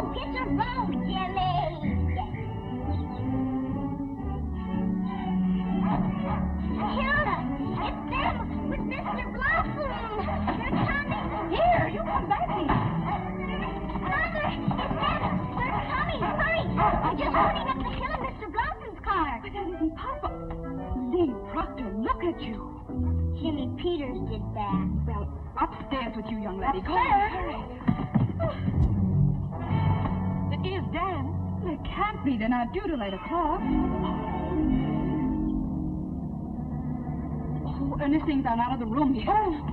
Oh, get your robe, Jimmy. Hilda, it's them with Mr. Blossom. They're coming. Here, you come back here. Mother, it's them. They're coming. Hurry. They're just running up the hill in Mr. Blossom's car. But that isn't possible. Lee, Proctor, look at you. Jimmy Peters did that. Well, upstairs with you, young lady. Go Upstairs? hurry. It is Dan. It can't be. They're not due till 8 o'clock. Oh, Ernest things are out of the room yet. Oh.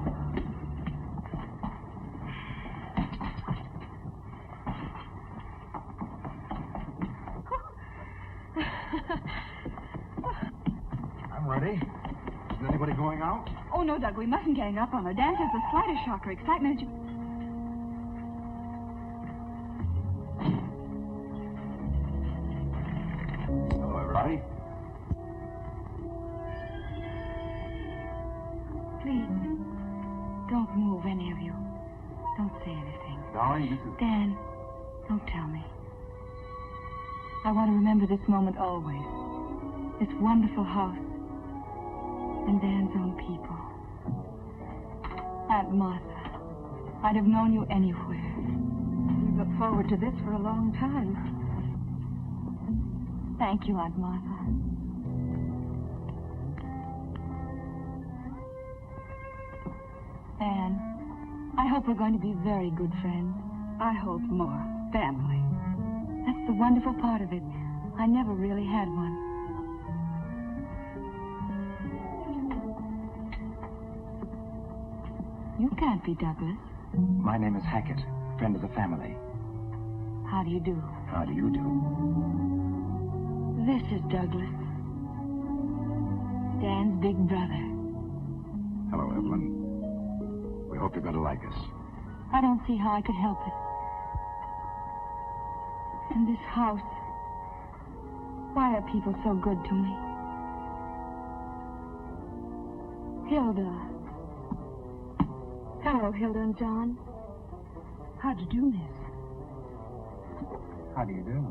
I'm ready. Is anybody going out? Oh, no, Doug, we mustn't gang up on her. Dan has the slightest shock or excitement. Hello, everybody. Please, don't move, any of you. Don't say anything. Darling, this is... Dan, don't tell me. I want to remember this moment always. This wonderful house. And Dan's own people. Aunt Martha, I'd have known you anywhere. We've looked forward to this for a long time. Thank you, Aunt Martha. Anne, I hope we're going to be very good friends. I hope more. Family. That's the wonderful part of it. I never really had one. You can't be Douglas. My name is Hackett, friend of the family. How do you do? How do you do? This is Douglas. Dan's big brother. Hello, Evelyn. We hope you're going to like us. I don't see how I could help it. And this house. Why are people so good to me? Hilda. Hello, Hilda and John. How'd you do, miss? How do you do?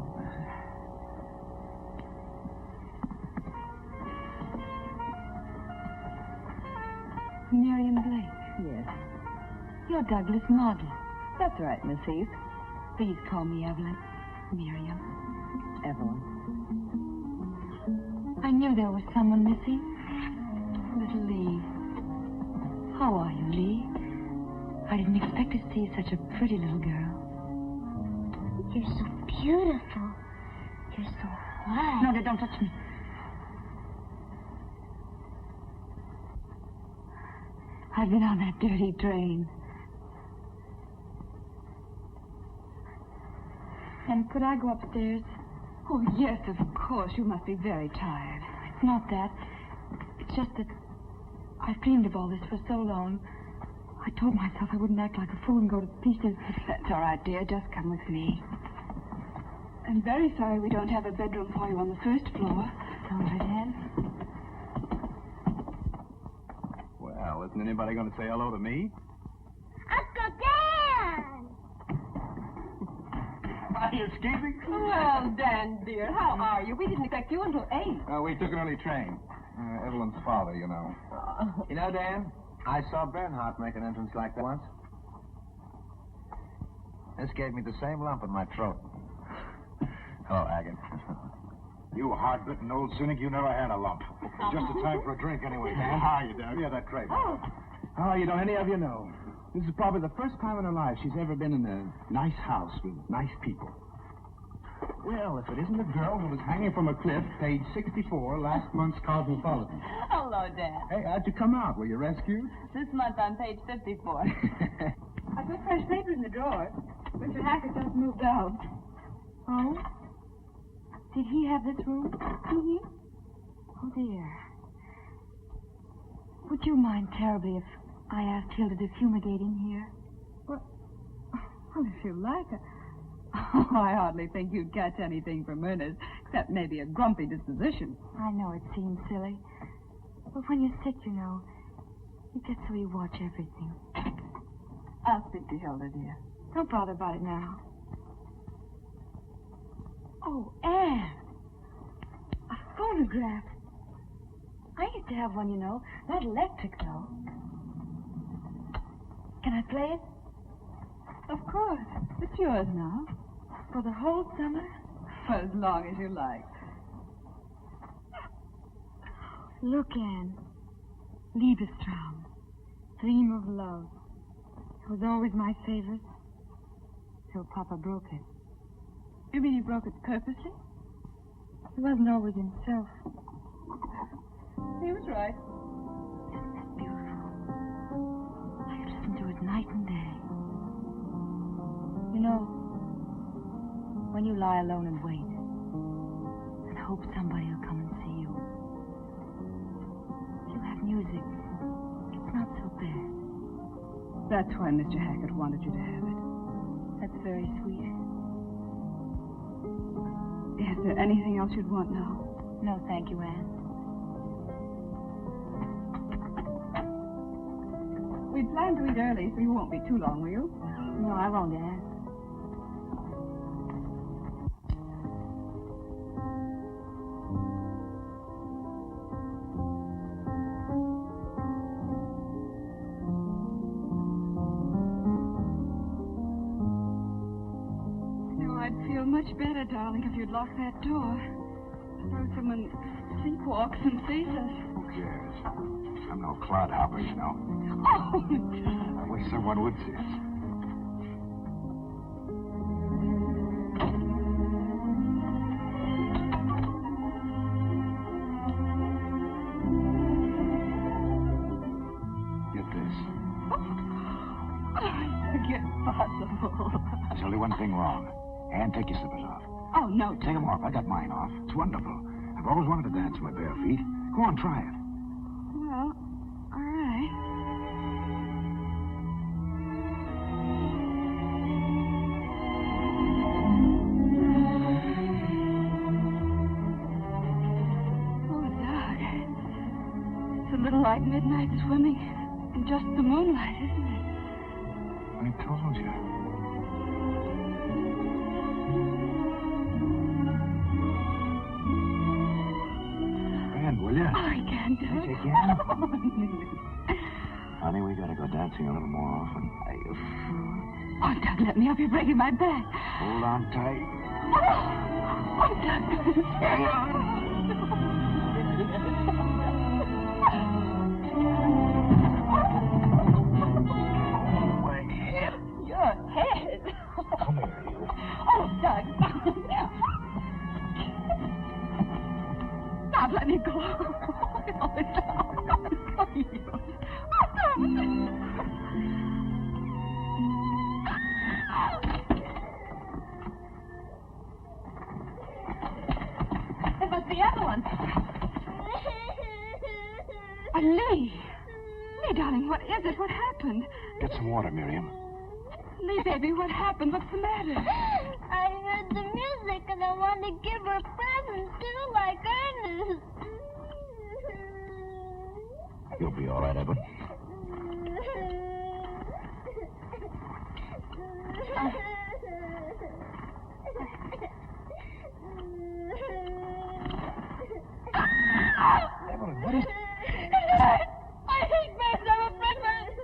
Miriam Blake. Yes, You're Douglas' model. that's right, Miss Heath. Please call me Evelyn. Miriam. Evelyn. I knew there was someone missing. Little Lee. How are you, Lee? I didn't expect to see such a pretty little girl. You're so beautiful. You're so white. No, don't touch me. I've been on that dirty train. And could I go upstairs? Oh, yes, of course. You must be very tired. It's not that. It's just that I've dreamed of all this for so long. I told myself I wouldn't act like a fool and go to pieces. That's all right, dear. Just come with me. I'm very sorry we don't have a bedroom for you on the first floor. All right, Anne. Well, isn't anybody going to say hello to me? Uncle Dan! Are you escaping? Well, Dan, dear, how are you? We didn't expect you until 8. We took an early train. Evelyn's father, you know. You know, Dan, I saw Bernhardt make an entrance like that once. This gave me the same lump in my throat. Hello, Hackett. You hard-bitten old cynic, you never had a lump. Just a time for a drink anyway, Dan. How are you, Doug? Yeah, that crate. Oh, you don't any of you know. This is probably the first time in her life she's ever been in a nice house with nice people. Well, if it isn't the girl who was hanging from a cliff, page 64, last month's Cosmopolitan. Hello, Dan. Hey, how'd you come out? Were you rescued? This month on page 54. I put fresh paper in the drawer. Mr. Hackett just moved out. Oh? Did he have this room? Mm-hmm. Oh, dear. Would you mind terribly if I asked Hilda to fumigate in here? Well, if you like. Oh, I hardly think you'd catch anything from Ernest, except maybe a grumpy disposition. I know it seems silly. But when you're sick, you know, you get so you watch everything. I'll speak to Hilda, dear. Don't bother about it now. Oh, Anne. A phonograph. I used to have one, you know. Not electric, though. Can I play it? Of course. It's yours now. For the whole summer? For as long as you like. Look, Anne. Liebestraum. Dream of love. It was always my favorite. Till Papa broke it. You mean he broke it purposely? He wasn't always himself. He was right. Isn't it beautiful? I could listen to it night and day. You know, when you lie alone and wait, and hope somebody will come and see you, if you have music, it's not so bad. That's why Mr. Hackett wanted you to have it. That's very sweet. Is there anything else you'd want now? No, thank you, Anne. We planned to eat early, so you won't be too long, will you? No, I won't, Anne. Much better, darling, if you'd lock that door. Suppose someone sleepwalks and sees us. Who cares? I'm no clodhopper, you know. Oh, I wish someone would see us. Get this. Forget possible. There's only one thing wrong. Anne, take your slippers off. Oh, no. Take them off. I got mine off. It's wonderful. I've always wanted to dance with my bare feet. Go on, try it. Well, all right. Oh, Doug. It's a little like midnight swimming in just the moonlight, isn't it? I told you. Will you? Oh, I can't do it. Yes, you can. Honey, we gotta go dancing a little more often. Oh, Doug, let me up. You're breaking my back. Hold on tight. Oh, Doug. Hang on. My head. Your head. Come here, you. Oh, Doug. Stop, let me go. Oh, it must be Evelyn. Lee, darling, what is it? What happened? Get some water, Miriam. Lee, baby, what happened? What's the matter? I heard the music and I wanted to give her a present too, like Ernest. You'll be all right, Evelyn. Evelyn, what is... I hate birds. I'm afraid birds.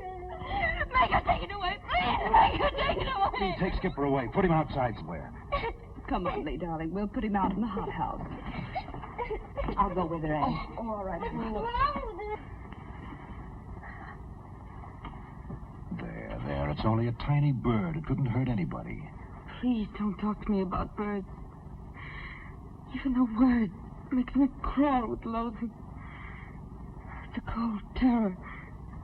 Make her take it away, please. Make her take it away. Lee, take Skipper away. Put him outside somewhere. Come on, Lee, darling. We'll put him out in the hothouse. I'll go with her, Anne. Oh, all right. There. It's only a tiny bird. It couldn't hurt anybody. Please don't talk to me about birds. Even the word makes me crawl with loathing. It's a cold terror.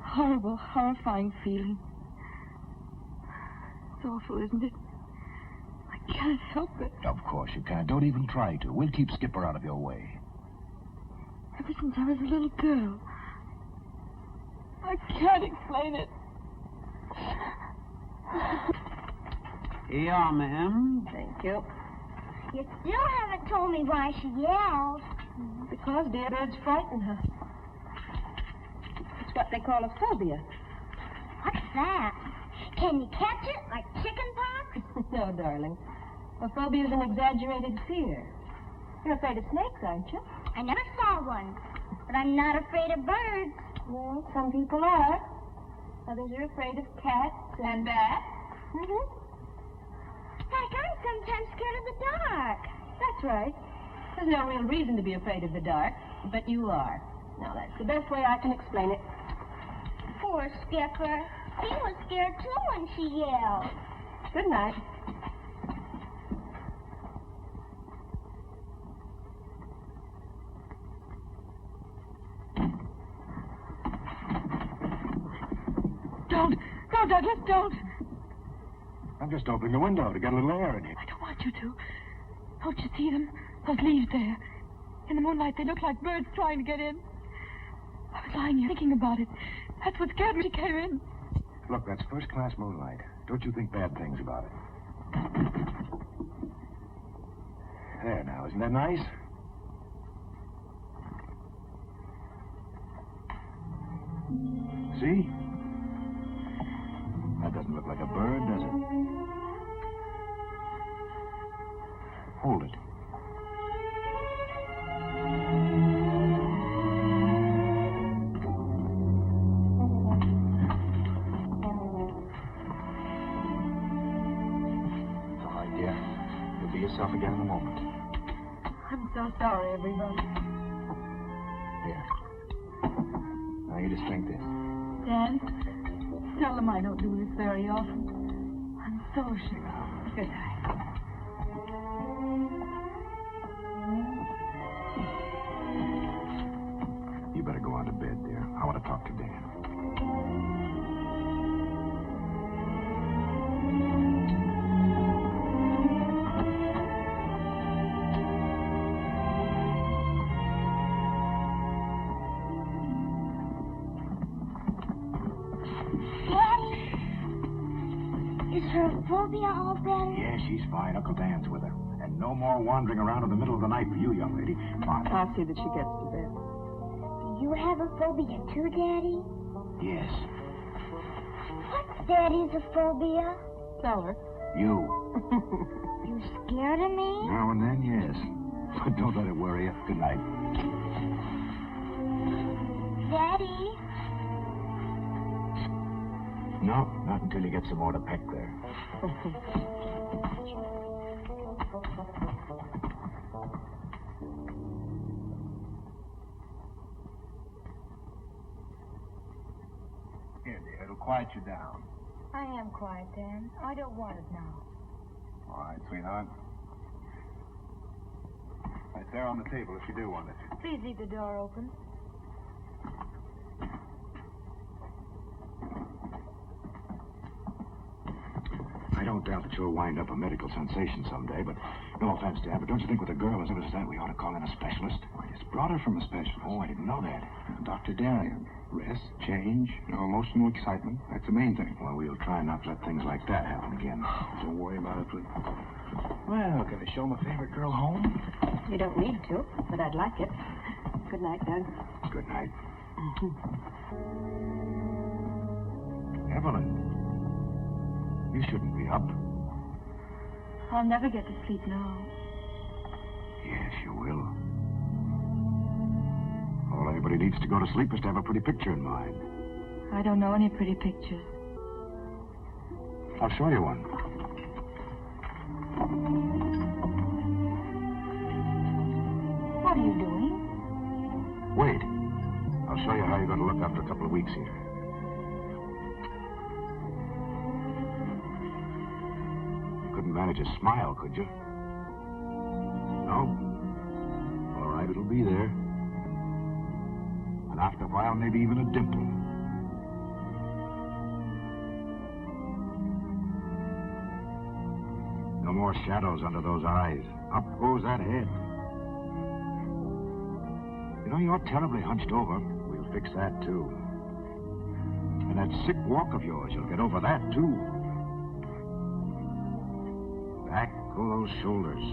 Horrible, horrifying feeling. It's awful, isn't it? I can't help it. Of course you can't. Don't even try to. We'll keep Skipper out of your way. Ever since I was a little girl. I can't explain it. Here you are, ma'am. Thank you. You still haven't told me why she yells. Because dear birds frighten her. It's what they call a phobia. What's that? Can you catch it like chicken pox? No, darling. Well, phobia is an exaggerated fear. You're afraid of snakes, aren't you? I never saw one, but I'm not afraid of birds. Well, some people are. Others are afraid of cats and bats. Mm-hmm. Heck, I'm sometimes scared of the dark. That's right. There's no real reason to be afraid of the dark, but you are. Now, that's the best way I can explain it. Poor Skipper. He was scared, too, when she yelled. Good night. Don't. No, Douglas, don't. I'm just opening the window to get a little air in here. I don't want you to. Don't you see them? Those leaves there. In the moonlight, they look like birds trying to get in. I was lying here thinking about it. That's what scared me. She came in. Look, that's first-class moonlight. Don't you think bad things about it. There now, isn't that nice? See? That doesn't look like a bird, does it? Hold it. It's all right, dear. You'll be yourself again in a moment. I'm so sorry, everybody. Here. Now you just drink this. Dan, tell them I don't do this very often. I'm so sure. Good night. You better go on to bed, dear. I want to talk to Dan. Is her phobia all better? Yeah, she's fine. Uncle Dan's with her. And no more wandering around in the middle of the night for you, young lady. Come on. I'll see that she gets to bed. Do you have a phobia too, Daddy? Yes. What's Daddy's phobia? Tell her. You. You scared of me? Now and then, yes. But don't let it worry you. Good night. Daddy? No, not until you get some more to peck there. Here, dear, it'll quiet you down. I am quiet, Dan. I don't want it now. All right, sweetheart. Right there on the table if you do want it. Please leave the door open. I don't doubt that you'll wind up a medical sensation someday, but no offense, Dad, but don't you think with a girl as old as that we ought to call in a specialist? I just brought her from a specialist. Oh, I didn't know that. Dr. Darien. Rest, change, no emotional excitement. That's the main thing. Well, we'll try not to let things like that happen again. Don't worry about it, please. Well, can I show my favorite girl home? You don't need to, but I'd like it. Good night, Doug. Good night. Evelyn, you shouldn't be up. I'll never get to sleep now. Yes, you will. All anybody needs to go to sleep is to have a pretty picture in mind. I don't know any pretty pictures. I'll show you one. What are you doing? Wait. I'll show you how you're going to look after a couple of weeks here. You couldn't manage a smile, could you? No? All right, it'll be there. And after a while, maybe even a dimple. No more shadows under those eyes. Up goes that head. You know, you're terribly hunched over. We'll fix that, too. And that sick walk of yours, you'll get over that, too. Back go those shoulders.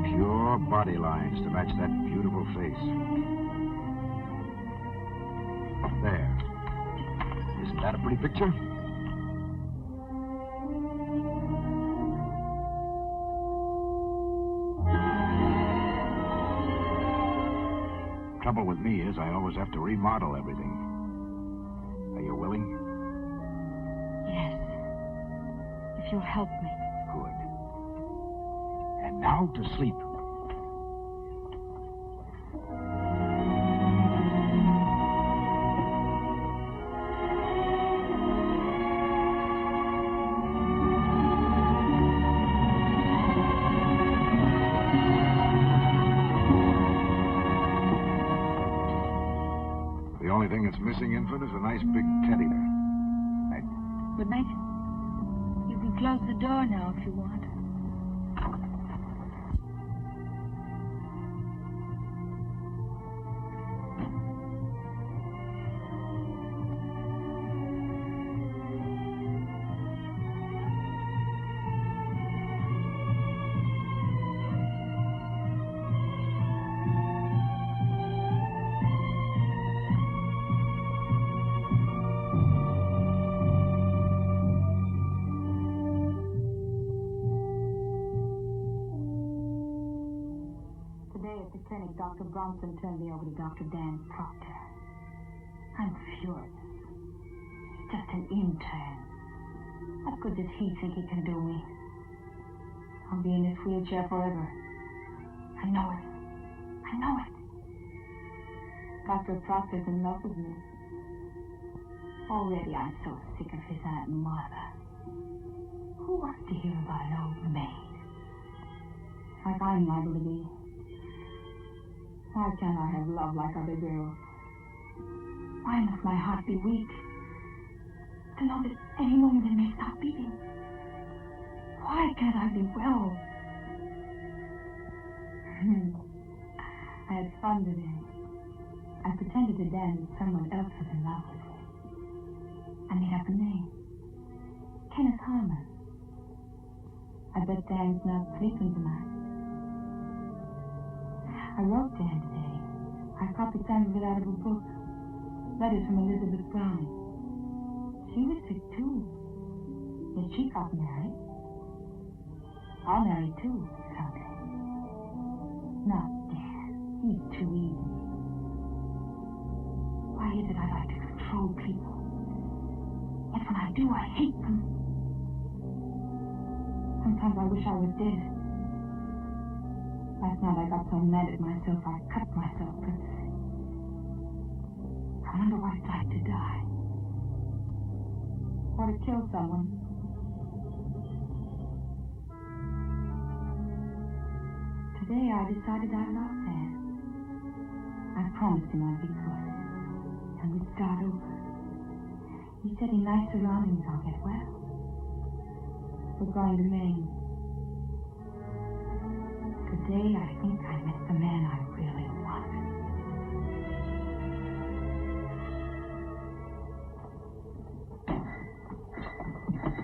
Pure body lines to match that beautiful face. There. Isn't that a pretty picture? trouble with me is I always have to remodel everything. Are you willing? Yes. If you'll help me. Good. And now to sleep. The only thing that's missing, Infant, is a nice big teddy bear. Right. Good night. You can close the door now if you want. Dr. Bronson turned me over to Dr. Dan Proctor. I'm furious. He's just an intern. What good does he think he can do me? I'll be in this wheelchair forever. I know it. I know it. Dr. Proctor's in love with me. Already I'm so sick of his Aunt Martha. Who wants to hear about an old maid? Like I'm liable to be. Why can't I have love like other girls? Why must my heart be weak? To know that any moment it may stop beating. Why can't I be well? I had fun today. I pretended to Dan that someone else was in love with me. I made up a name. Kenneth Harmon. I bet Dan's not sleeping tonight. I wrote Dan today. I copied some of it out of a book. Letters from Elizabeth Browning. She was sick, too. Yet she got married. I'll marry, too, someday. Not Dan. He's too easy. Why is it I like to control people? Yet when I do, I hate them. Sometimes I wish I was dead. Last night I got so mad at myself I cut myself purposely. I wonder what it's like to die. Or to kill someone. Today I decided I loved Dan. I promised him I'd be good. And we'd start over. He said in nice surroundings I'll get well. We're going to Maine. Today, I think I met the man I really wanted.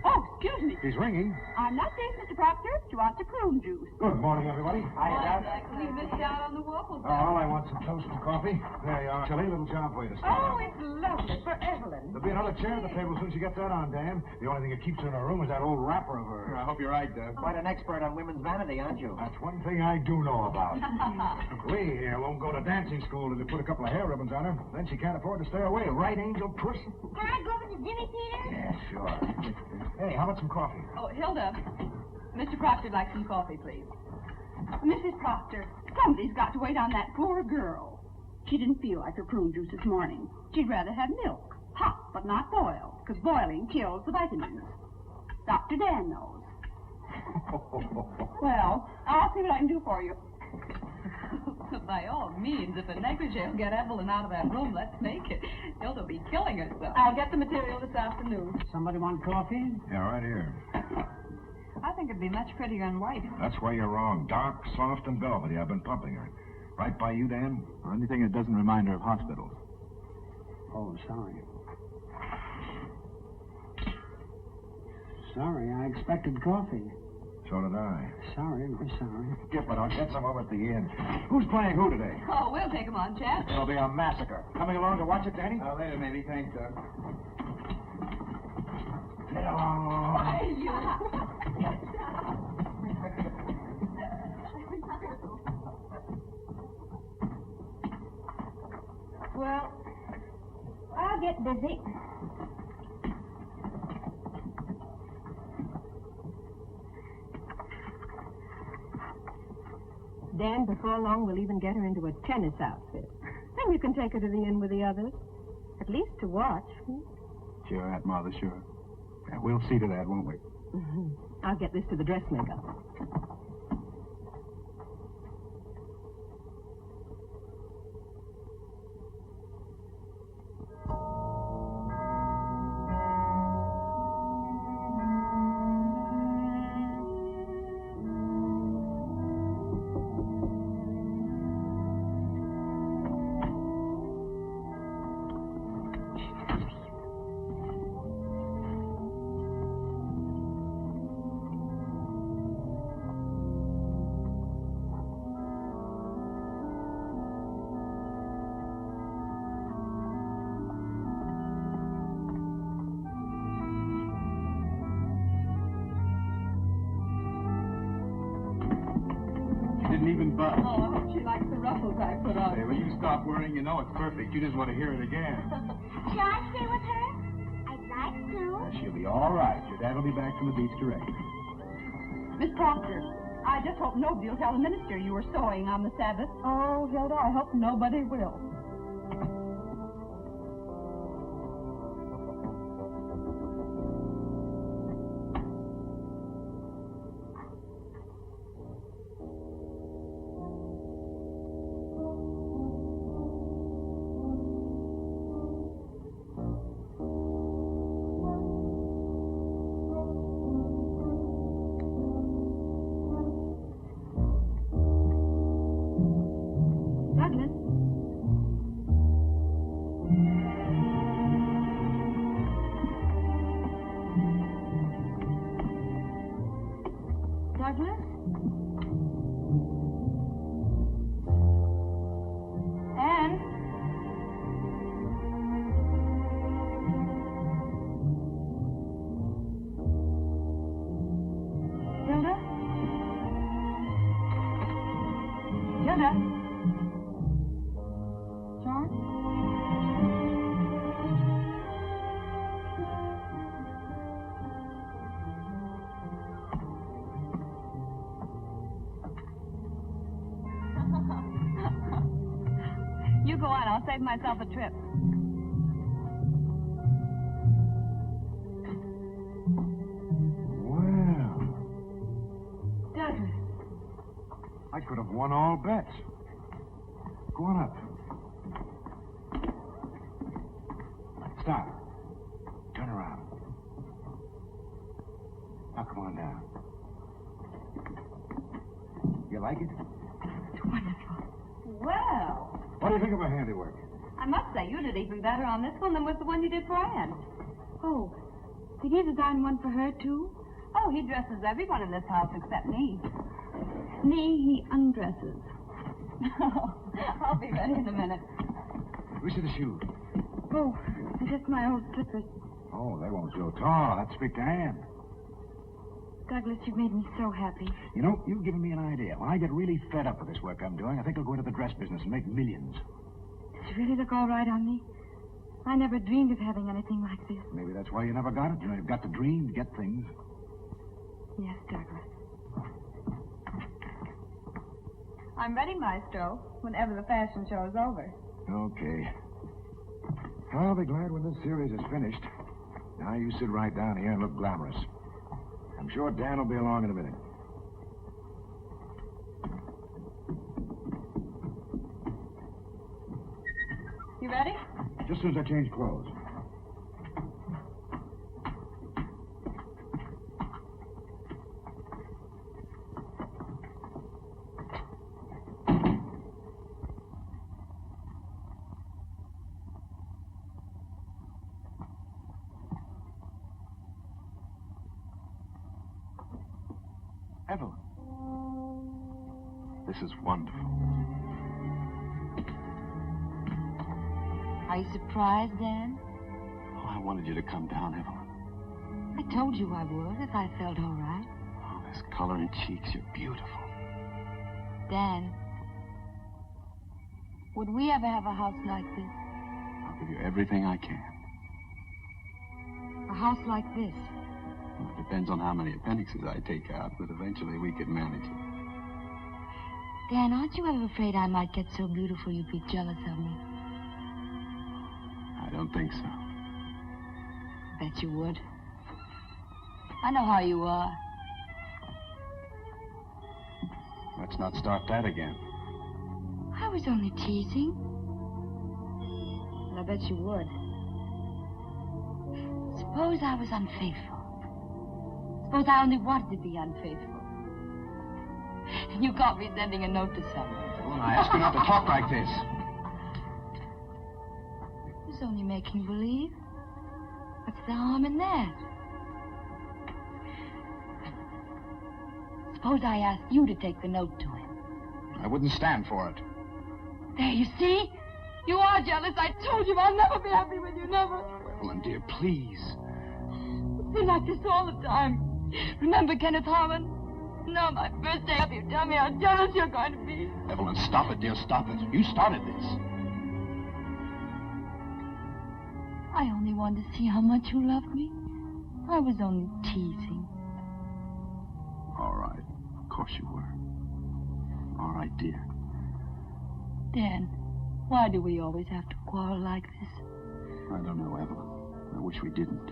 Oh, excuse me. He's ringing. I'm not safe, Mr. Proctor. She wants a prune juice. Good morning, everybody. We missed out on the waffles. Oh, I want some toast and coffee. There you are. Chilly little job for you to start. Oh, it's lovely for Evelyn. There'll be another chair at the table as soon as you get that on, Dan. The only thing that keeps her in her room is that old wrapper of hers. I hope you're right, quite an expert on women's vanity, aren't you? That's one thing I do know about. We here won't go to dancing school till they put a couple of hair ribbons on her. Then she can't afford to stay away. Right, Angel Puss? Can I go with the Jimmy Theater? Yeah, sure. Hey, how about some coffee? Oh, Hilda, Mr. Proctor'd like some coffee, please. Mrs. Proctor, somebody's got to wait on that poor girl. She didn't feel like her prune juice this morning. She'd rather have milk. Hot, but not boiled, because boiling kills the vitamins. Dr. Dan knows. Well, I'll see what I can do for you. By all means, if a negligee will get Evelyn out of that room, let's make it. Hilda will be killing herself. I'll get the material this afternoon. Somebody want coffee? Yeah, right here. I think it'd be much prettier in white. That's where you're wrong. Dark, soft, and velvety. I've been pumping her. Right by you, Dan? Or anything that doesn't remind her of hospitals. Oh, sorry. Sorry, I expected coffee. So did I. Sorry, very sorry. Skip it. I'll get some over at the inn. Who's playing who today? Oh, we'll take 'em on, Chad. It'll be a massacre. Coming along to watch it, Danny? Later, maybe. Thanks, Doug. Get along. Busy. Dan, before long, we'll even get her into a tennis outfit. Then you can take her to the inn with the others. At least to watch. Sure, Aunt Martha, sure. Yeah, we'll see to that, won't we? Mm-hmm. I'll get this to the dressmaker. Even buzz. Oh, I hope she likes the ruffles I put on. Hey, when you stop worrying, you know it's perfect. You just want to hear it again. Shall I stay with her? I'd like to. She'll be all right. Your dad will be back from the beach directly. Miss Proctor, I just hope nobody will tell the minister you were sewing on the Sabbath. Oh, Hilda, I hope nobody will. Douglas? Anne? Hilda? Hilda? John? You go on. I'll save myself a trip. Well, Douglas. I could have won all bets. Go on up. Stop. Turn around. Now come on down. You like it? It's wonderful. Well, What do you think of my handiwork? I must say, you did even better on this one than was the one you did for Anne. Oh, did he design one for her, too? Oh, he dresses everyone in this house except me. Me, he undresses. I'll be ready in a minute. Which are the shoes? Oh, just my old slippers. Oh, they won't go tall. I'd speak to Anne. Douglas, you've made me so happy. You know, you've given me an idea. When I get really fed up with this work I'm doing, I think I'll go into the dress business and make millions. Does it really look all right on me? I never dreamed of having anything like this. Maybe that's why you never got it. You know, you've got to dream to get things. Yes, Douglas. I'm ready, Maestro, whenever the fashion show is over. Okay. I'll be glad when this series is finished. Now you sit right down here and look glamorous. I'm sure Dan will be along in a minute. You ready? Just as soon as I change clothes. Evelyn. This is wonderful. Are you surprised, Dan? Oh, I wanted you to come down, Evelyn. I told you I would if I felt all right. Oh, this color in cheeks, you're beautiful. Dan, would we ever have a house like this? I'll give you everything I can. A house like this. Well, it depends on how many appendixes I take out, but eventually we could manage it. Dan, aren't you ever afraid I might get so beautiful you'd be jealous of me? I don't think so. Bet you would. I know how you are. Let's not start that again. I was only teasing. But I bet you would. Suppose I was unfaithful. Suppose I only wanted to be unfaithful. And you caught me sending a note to someone. Well, I ask you not to talk like this. It was only making believe. What's the harm in that? Suppose I asked you to take the note to him. I wouldn't stand for it. There, you see? You are jealous. I told you I'll never be happy with you, never. Evelyn, dear, please. It's been like this all the time. Remember Kenneth Harmon? No, my first day up, you tell me how jealous you're going to be. Evelyn, stop it, dear, stop it. You started this. I only wanted to see how much you loved me. I was only teasing. All right. Of course you were. All right, dear. Dan, why do we always have to quarrel like this? I don't know, Evelyn. I wish we didn't.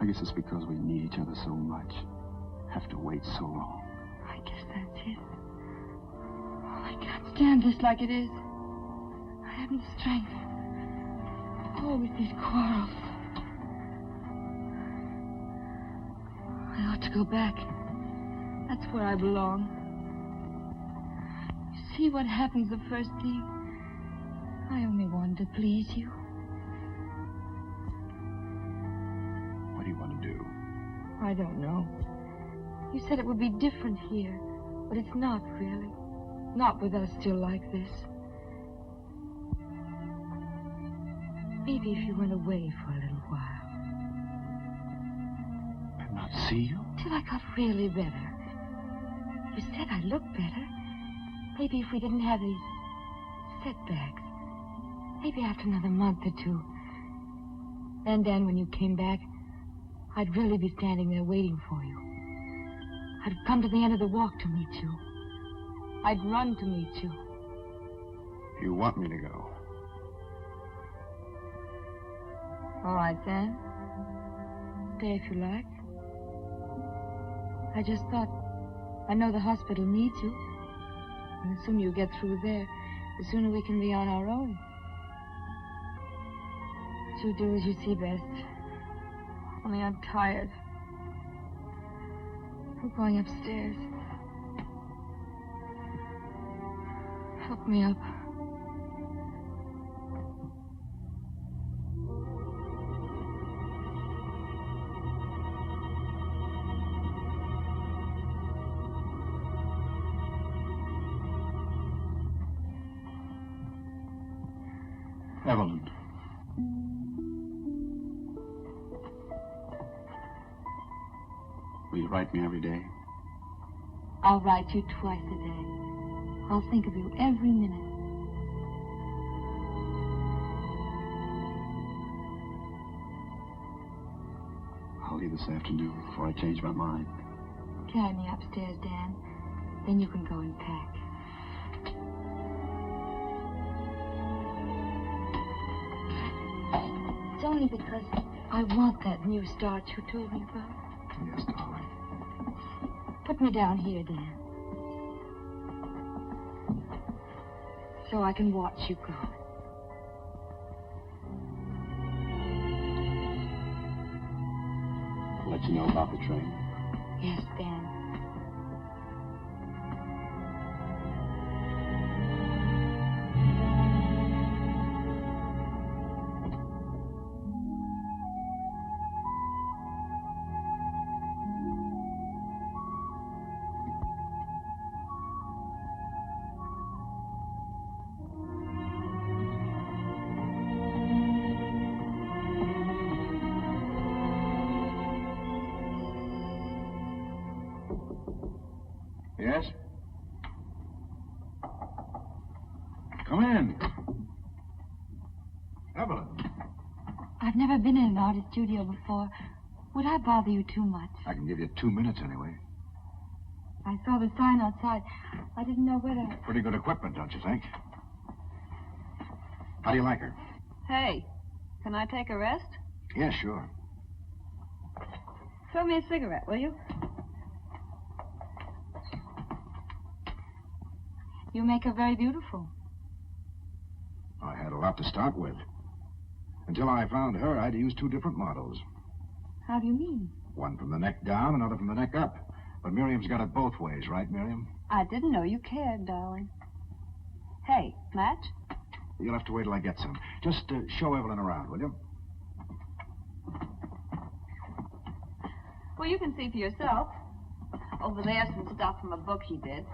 I guess it's because we need each other so much. Have to wait so long. I guess that's it. Oh, I can't stand this like it is. I haven't the strength. Always these quarrels. I ought to go back. That's where I belong. You see what happens the first thing? I only wanted to please you. What do you want to do? I don't know. You said it would be different here, but it's not really. Not with us still like this. Maybe if you went away for a little while. And not see you? Till I got really better. You said I looked better. Maybe if we didn't have these setbacks. Maybe after another month or two. Then, Dan, when you came back, I'd really be standing there waiting for you. I'd have come to the end of the walk to meet you. I'd run to meet you. You want me to go? All right, then. Stay if you like. I just thought, I know the hospital needs you. And the sooner you get through there, the sooner we can be on our own. But you do as you see best. Only I'm tired. I'm going upstairs. Help me up. Evelyn. Will you write me every day? I'll write you twice a day. I'll think of you every minute. I'll leave this afternoon before I change my mind. Carry me upstairs, Dan. Then you can go and pack. It's only because I want that new start you told me about. Yes, darling. Put me down here, Dan. So I can watch you go. Let you know about the train. Yes, Dan. Yes? Come in. Evelyn. I've I've never been in an artist studio before. Would I bother you too much? I can give you 2 minutes anyway. I saw the sign outside. I didn't know whether... Pretty good equipment, don't you think? How do you like her? Hey, can I take a rest? Yeah, sure. Throw me a cigarette, will you? You make her very beautiful. I had a lot to start with. Until I found her, I had to use 2 different models. How do you mean? One from the neck down, another from the neck up. But Miriam's got it both ways, right, Miriam? I didn't know you cared, darling. Hey, match? You'll have to wait till I get some. Just show Evelyn around, will you? Well, you can see for yourself. Over there's some stuff from a book he did.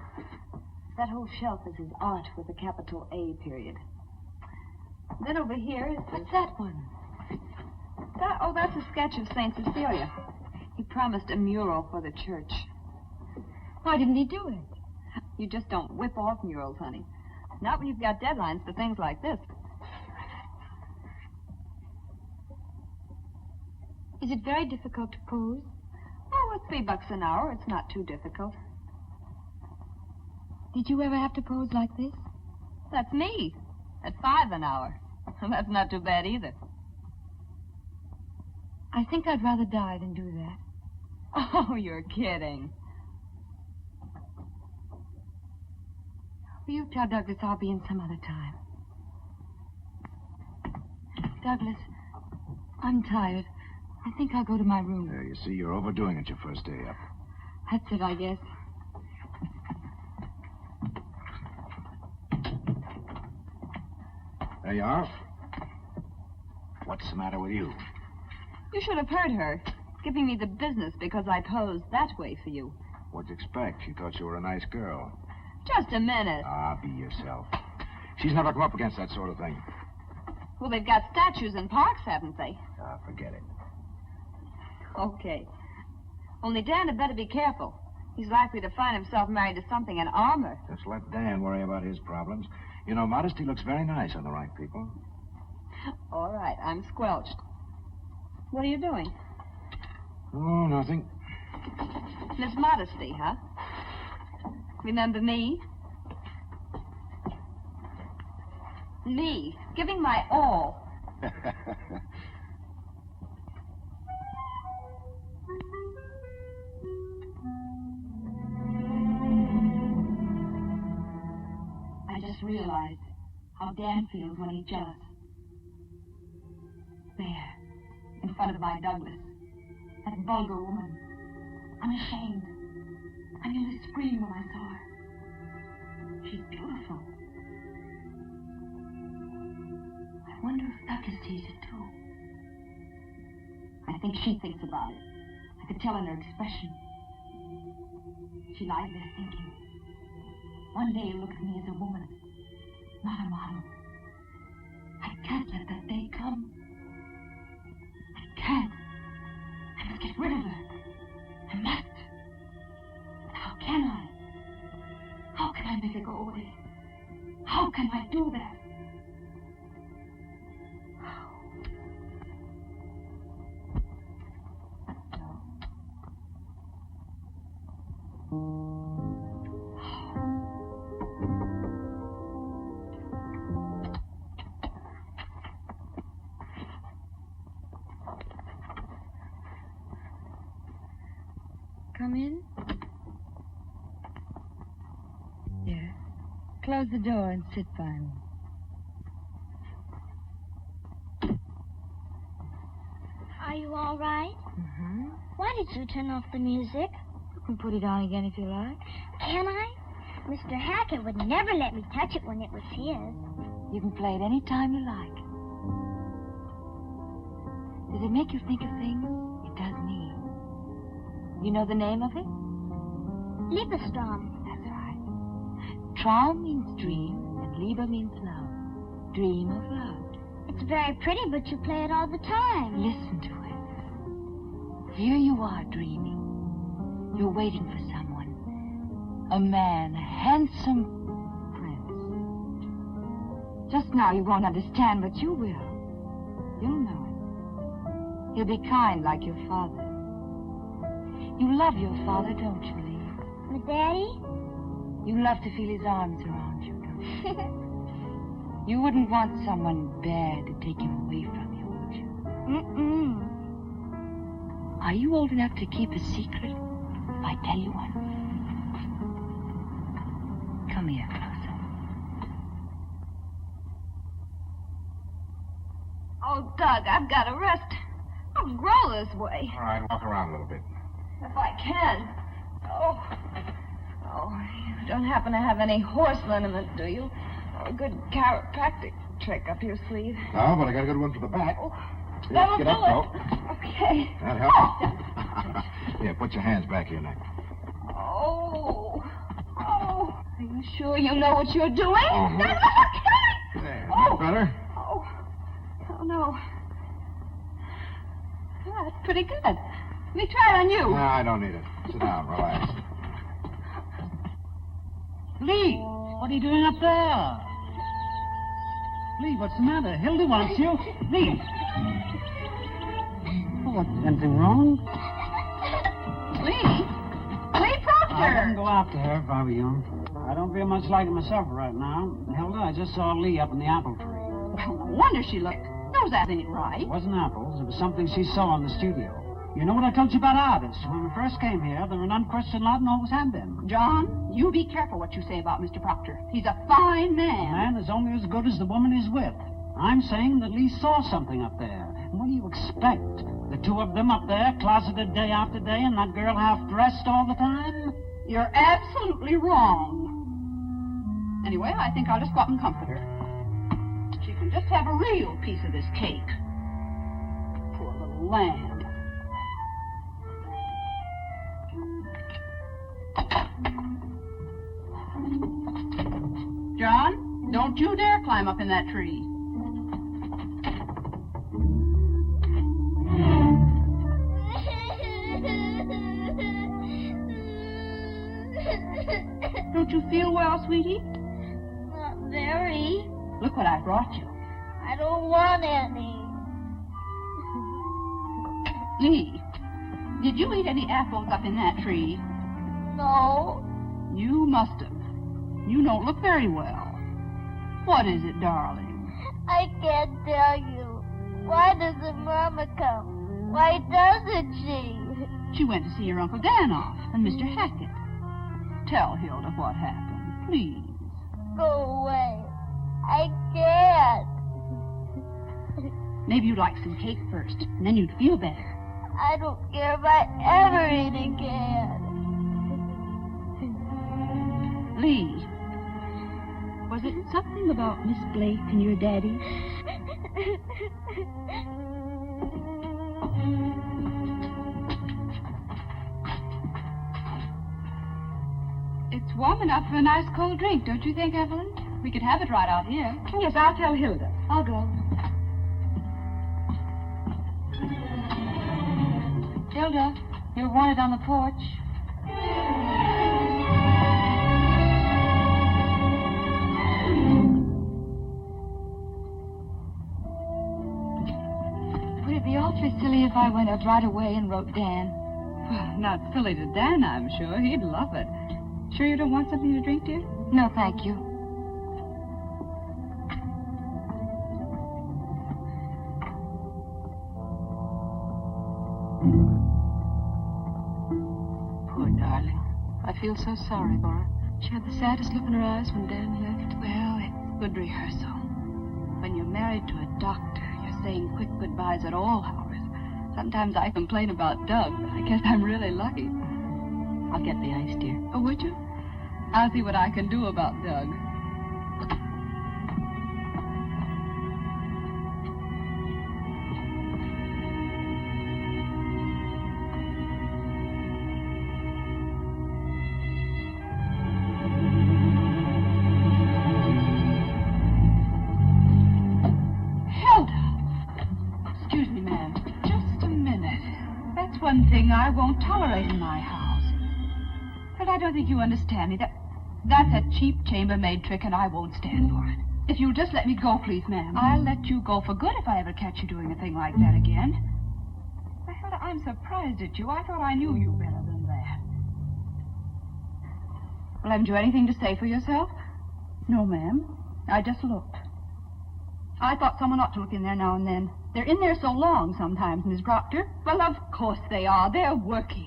That whole shelf is his art with a capital A period. Then over here is... What's that one? That's a sketch of St. Cecilia. He promised a mural for the church. Why didn't he do it? You just don't whip off murals, honey. Not when you've got deadlines for things like this. Is it very difficult to pose? Oh, with $3 an hour, it's not too difficult. Did you ever have to pose like this? That's me. At $5 an hour. That's not too bad either. I think I'd rather die than do that. Oh, you're kidding. Will you tell Douglas I'll be in some other time? Douglas, I'm tired. I think I'll go to my room. There, you see, you're overdoing it your first day up. That's it, I guess. There you are. What's the matter with you? You should have heard her, giving me the business because I posed that way for you. What'd you expect? She thought you were a nice girl. Just a minute. Ah, be yourself. She's never come up against that sort of thing. Well, they've got statues in parks, haven't they? Ah, forget it. Okay. Only Dan had better be careful. He's likely to find himself married to something in armor. Just let Dan worry about his problems. You know, modesty looks very nice on the right people. All right, I'm squelched. What are you doing? Oh, nothing. Miss Modesty, huh? Remember me? Me, giving my all. I just realized how Dan feels when he's jealous. There, in front of my Douglas, that vulgar woman. Unashamed. I nearly screamed when I saw her. She's beautiful. I wonder if Douglas sees it too. I think she thinks about it. I could tell in her expression. She lies there thinking. One day you'll look at me as a woman, not a model. I can't let that day come. I can't. I must get rid of her. I must. But how can I? How can I make her go away? How can I do that? Come in. Yes. Close the door and sit by me. Are you all right? Mm-hmm. Why did you turn off the music? You can put it on again if you like. Can I? Mr. Hackett would never let me touch it when it was his. You can play it any time you like. Does it make you think of things? It does me. You know the name of it? Liebestrom. That's right. Traum means dream, and Liebe means love. Dream of love. It's very pretty, but you play it all the time. Listen to it. Here you are dreaming. You're waiting for someone. A man, a handsome prince. Just now you won't understand, but you will. You'll know it. He'll be kind like your father. You love your father, don't you, Lee? My daddy? You love to feel his arms around you, don't you? You wouldn't want someone bad to take him away from you, would you? Mm-mm. Are you old enough to keep a secret if I tell you one? Come here, closer. Oh, Doug, I've got to rest. I'll grow this way. All right, walk around a little bit. If I can. Oh, you don't happen to have any horse liniment, do you? Or a good chiropractic trick up your sleeve? No, but I got a good one for the back. Oh, Here, that'll get do up, it. Joe. Okay. That helps. Here, put your hands back here, neck. Oh. Are you sure you know what you're doing? Uh-huh. Okay. There, that better? Oh, no. Oh, that's pretty good. Let me try it on you. No, I don't need it. Sit down, relax. Lee, what are you doing up there? Lee, what's the matter? Hilda wants you. Lee. Oh, what, anything wrong? Lee Proctor. I wouldn't go after her if I were you. I don't feel much like it myself right now. Hilda, I just saw Lee up in the apple tree. Well, no wonder she looked. Those apples ain't right. It wasn't apples. It was something she saw in the studio. You know what I told you about artists? When we first came here, they're an unquestioned lot and always have been. John, you be careful what you say about Mr. Proctor. He's a fine A man. man is only as good as the woman he's with. I'm saying that Lee saw something up there. And what do you expect? The two of them up there, closeted day after day, and that girl half-dressed all the time? You're absolutely wrong. Anyway, I think I'll just go up and comfort her. She can just have a real piece of this cake. Poor little lamb. John, don't you dare climb up in that tree. Don't you feel well, sweetie? Not very. Look what I brought you. I don't want any. Lee, did you eat any apples up in that tree? No. You must have. You don't look very well. What is it, darling? I can't tell you. Why doesn't Mama come? Why doesn't she? She went to see your Uncle Dan off and Mr. Hackett. Tell Hilda what happened, please. Go away. I can't. Maybe you'd like some cake first, and then you'd feel better. I don't care if I ever eat again. Lee, was it something about Miss Blake and your daddy? It's warm enough for a nice cold drink, don't you think, Evelyn? We could have it right out here. Yes, I'll tell Hilda. I'll go. Hilda, you're wanted on the porch. Would it be awfully silly if I went up right away and wrote Dan? Well, not silly to Dan, I'm sure. He'd love it. Sure you don't want something to drink, dear? No, thank you. Poor darling. I feel so sorry for her. She had the saddest look in her eyes when Dan left. Well, it's good rehearsal. When you're married to a doctor, you're saying quick goodbyes at all hours. Sometimes I complain about Doug. I guess I'm really lucky. I'll get the ice, dear. Oh, would you? I'll see what I can do about Doug. Excuse me, ma'am. Just a minute. That's one thing I won't tolerate in my house. But I don't think you understand me. That's a cheap chambermaid trick, and I won't stand for it. If you'll just let me go, please, ma'am. I'll let you go for good if I ever catch you doing a thing like that again. I'm surprised at you. I thought I knew you better than that. Well, haven't you anything to say for yourself? No, ma'am. I just looked. I thought someone ought to look in there now and then. They're in there so long sometimes, Miss Proctor. Well, of course they are. They're working.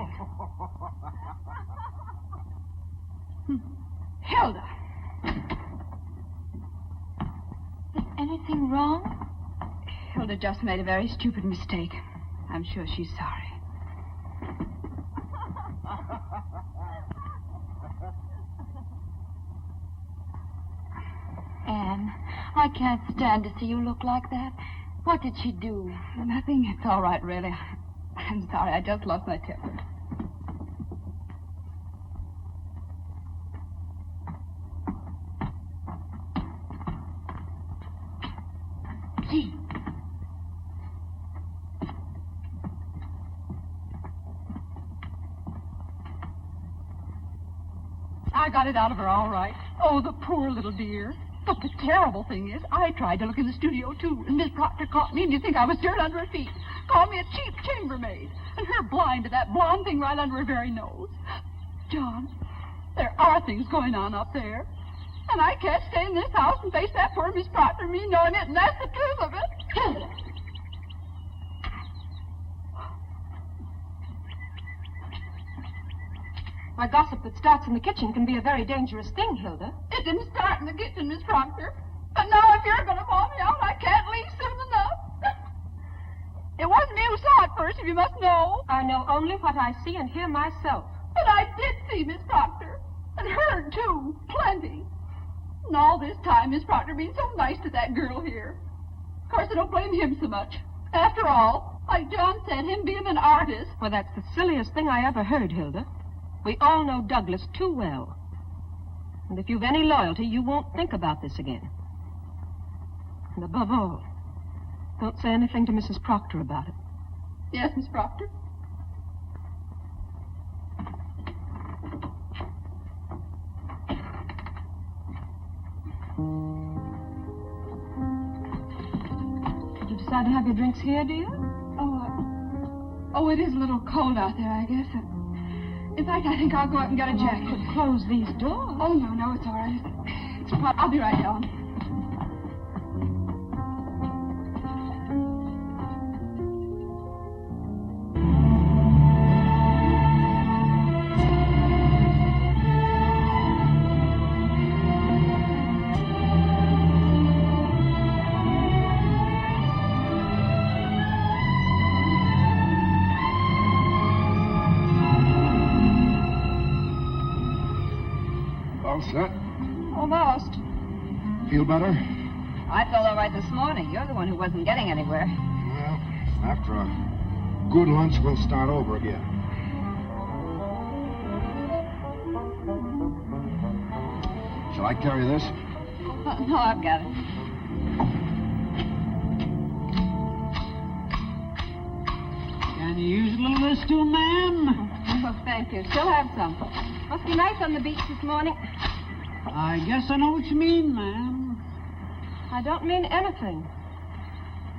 Hilda. Is anything wrong? Hilda just made a very stupid mistake. I'm sure she's sorry. Anne, I can't stand to see you look like that. What did she do? Nothing. It's all right, really. I'm sorry. I just lost my temper. Gee. I got it out of her all right. Oh, the poor little dear. But the terrible thing is, I tried to look in the studio, too, and Miss Proctor caught me, and you think I was dirt under her feet. Called me a cheap chambermaid, and her blind to that blonde thing right under her very nose. John, there are things going on up there. And I can't stay in this house and face that poor Miss Proctor, me knowing it, and that's the truth of it. Hilda. Why, gossip that starts in the kitchen can be a very dangerous thing, Hilda. It didn't start in the kitchen, Miss Proctor. But now if you're going to bawl me out, I can't leave soon enough. It wasn't me who saw it first, if you must know. I know only what I see and hear myself. But I did see Miss Proctor. And heard, too. Plenty. And all this time, Miss Proctor being so nice to that girl here. Of course, I don't blame him so much. After all, like John said, him being an artist. Well, that's the silliest thing I ever heard, Hilda. We all know Douglas too well. And if you've any loyalty, you won't think about this again. And above all, don't say anything to Mrs. Proctor about it. Yes, Miss Proctor. Did you decide to have your drinks here, dear? Oh, it is a little cold out there, I guess. In fact, I think I'll go out and get a jacket. Could close these doors. Oh, no, it's all right. It's hot. I'll be right down. All set? Almost. Feel better? I felt all right this morning. You're the one who wasn't getting anywhere. Well, after a good lunch, we'll start over again. Shall I carry this? No, I've got it. Can you use a little of this too, ma'am? Oh, thank you. Still have some. Must be nice on the beach this morning. I guess I know what you mean, ma'am. I don't mean anything.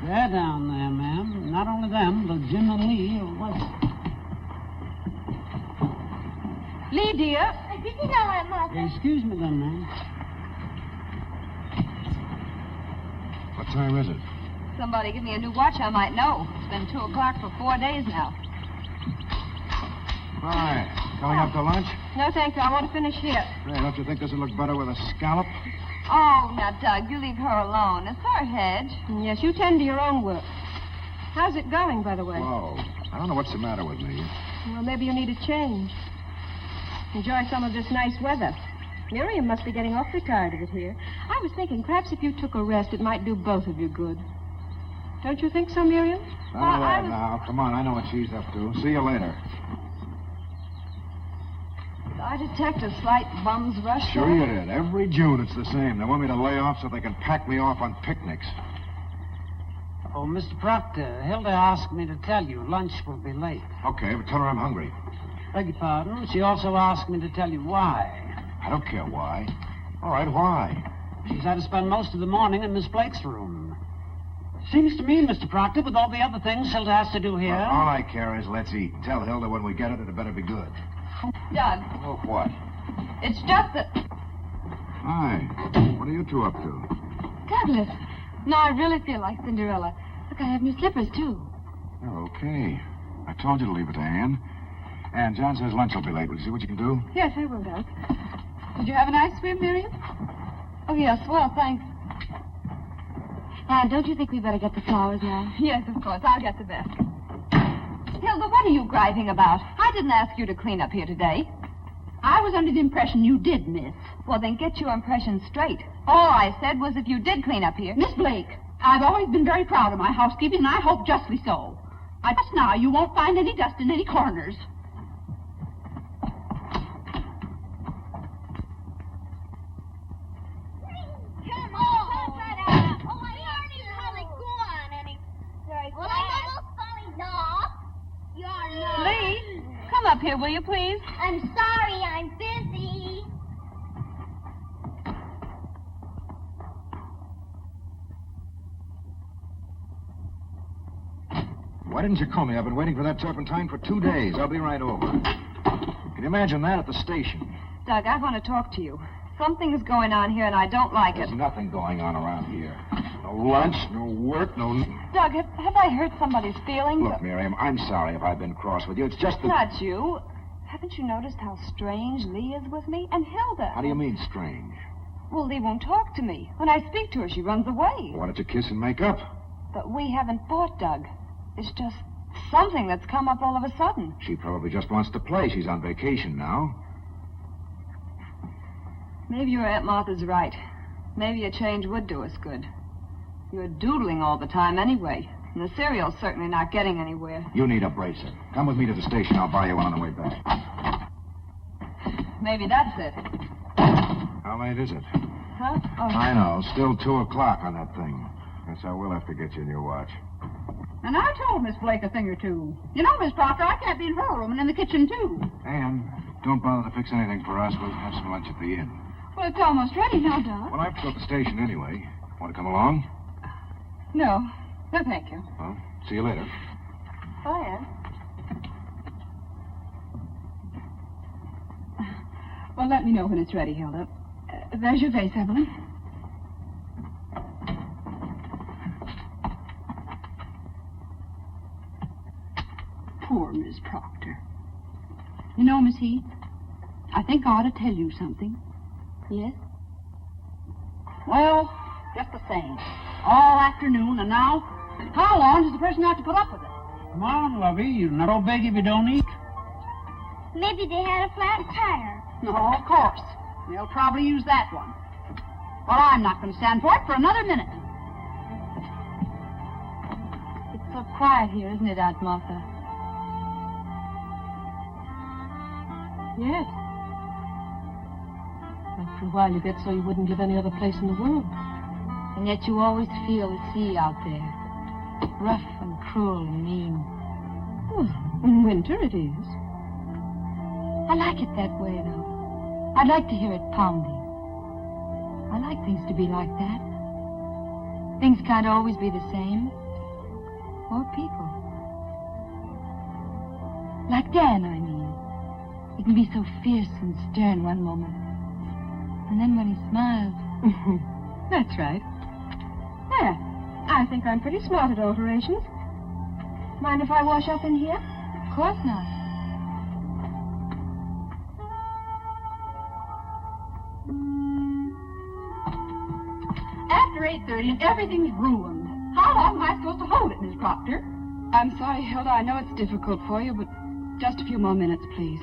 They're down there, ma'am. Not only them, but Jim and Lee. Lee, dear. Did you know my mother? Excuse me then, ma'am. What time is it? Somebody give me a new watch I might know. It's been 2 o'clock for 4 days now. Hi. Going up to lunch? No, thank you. I want to finish here. Hey, don't you think this would look better with a scallop? Oh, now, Doug, you leave her alone. It's her hedge. Yes, you tend to your own work. How's it going, by the way? Whoa. I don't know what's the matter with me. Well, maybe you need a change. Enjoy some of this nice weather. Miriam must be getting awfully tired of it here. I was thinking perhaps if you took a rest, it might do both of you good. Don't you think so, Miriam? Now, come on. I know what she's up to. See you later. I detect a slight bum's rush. Sure you did. Every June it's the same. They want me to lay off so they can pack me off on picnics. Oh, Mr. Proctor, Hilda asked me to tell you lunch will be late. Okay, but tell her I'm hungry. Beg your pardon? She also asked me to tell you why. I don't care why. All right, why? She's had to spend most of the morning in Miss Blake's room. Seems to me, Mr. Proctor, with all the other things Hilda has to do here... Well, all I care is let's eat. Tell Hilda when we get it, it better be good. Doug, Oh, what? it's just that... Hi. What are you two up to? Douglas, no, I really feel like Cinderella. Look, I have new slippers, too. Oh, okay. I told you to leave it to Anne. And John says lunch will be late. Will you see what you can do? Yes, I will, Doug. Did you have a nice swim, Miriam? Oh, yes, well, thanks. Anne, don't you think we better get the flowers now? Yes, of course. I'll get the basket. Hilda, what are you griping about? I didn't ask you to clean up here today. I was under the impression you did, miss. Well, then get your impression straight. All I said was if you did clean up here... Miss Blake, I've always been very proud of my housekeeping, and I hope justly so. I guess now you won't find any dust in any corners. Lee, come up here, will you, please? I'm sorry, I'm busy. Why didn't you call me? I've been waiting for that turpentine for 2 days. I'll be right over. Can you imagine that at the station? Doug, I want to talk to you. Something is going on here, and I don't like There's it. nothing going on around here. No lunch, no work, no... Doug, have I hurt somebody's feelings? Look, Miriam, I'm sorry if I've been cross with you. It's just that... Not you. Haven't you noticed how strange Lee is with me? And Hilda. How do you mean, strange? Well, Lee won't talk to me. When I speak to her, she runs away. Why don't you kiss and make up? But we haven't fought, Doug. It's just something that's come up all of a sudden. She probably just wants to play. She's on vacation now. Maybe your Aunt Martha's right. Maybe a change would do us good. You're doodling all the time anyway, and the cereal's certainly not getting anywhere. You need a bracer. Come with me to the station. I'll buy you one on the way back. Maybe that's it. How late is it? Huh? Oh. I know. Still 2 o'clock on that thing. Guess I will have to get you a new watch. And I told Miss Blake a thing or two. You know, Miss Proctor, I can't be in her room and in the kitchen, too. Anne, don't bother to fix anything for us. We'll have some lunch at the inn. Well, it's almost ready now, Doug. Well, I have to go to the station anyway. Want to come along? No. No, thank you. Well, see you later. Bye, Anne. Well, let me know when it's ready, Hilda. There's your vase, Evelyn. Poor Miss Proctor. You know, Miss Heath, I think I ought to tell you something. Yes? Well, just the same. All afternoon, and now, how long does the person have to put up with it? Come on, lovey. You're not all big if you don't eat. Maybe they had a flat tire. No, of course. They'll probably use that one. Well, I'm not going to stand for it for another minute. It's so quiet here, isn't it, Aunt Martha? Yes. After a while, you get so you wouldn't live any other place in the world. And yet you always feel the sea out there. Rough and cruel and mean. Well, in winter it is. I like it that way, though. I'd like to hear it pounding. I like things to be like that. Things can't always be the same. Or people. Like Dan, I mean. He can be so fierce and stern one moment. And then when he smiles... That's right. Yeah, I think I'm pretty smart at alterations. Mind if I wash up in here? Of course not. After 8:30 and everything's ruined. How long am I supposed to hold it, Miss Proctor? I'm sorry, Hilda. I know it's difficult for you, but just a few more minutes, please.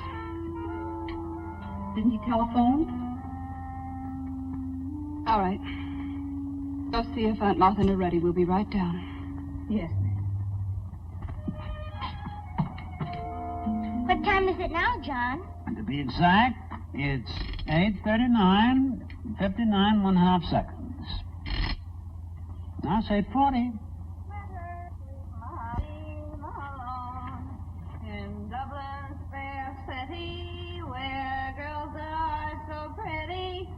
Didn't he telephone? All right. Go see if Aunt Martha and are ready. We'll be right down. Yes. What time is it now, John? And to be exact, it's 8:39, 59 1/2 seconds. Now say 8:40. In Dublin's fair city, where girls are so pretty,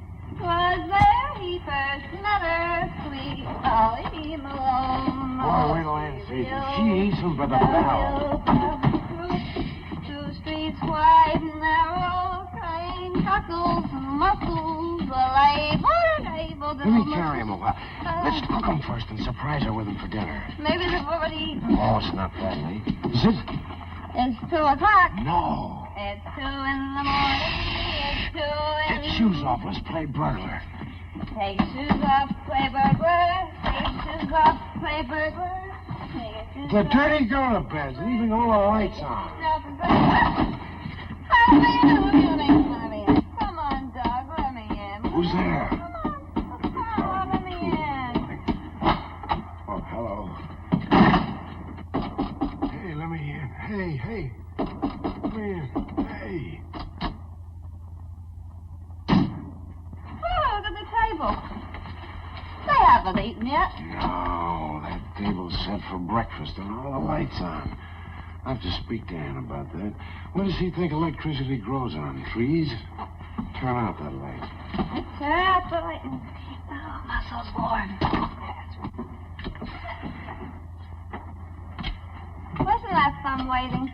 was there he first met her, sweet Molly Malone. Boy, wait till Aunt sees him. She eats him by the barrel. Two streets wide and narrow, train chuckles, muscles, Let me carry him a while. Let's cook him first and surprise her with him for dinner. Maybe they've already eaten. Oh, it's not that late. Is it? It's 2 o'clock. No. It's 2 in the morning. It's 2 in... Get shoes off. Let's play burglar. Take shoes off, play burglar. Take shoes off, play burglar. The dirty girl of bed's leaving all the lights on. How do you do if you make fun of me? Come on, Doug, let me in. Who's there? Come on, let me in. Oh, hello. Hey, let me in. Hey. Let me in. Hey. Oh, look at the table. They haven't eaten yet. No, that table's set for breakfast and all the lights on. I'll have to speak to Ann about that. What does he think electricity grows on? Trees? Turn out that light. Turn out the light. Oh, muscles warm. Wasn't that fun waiting?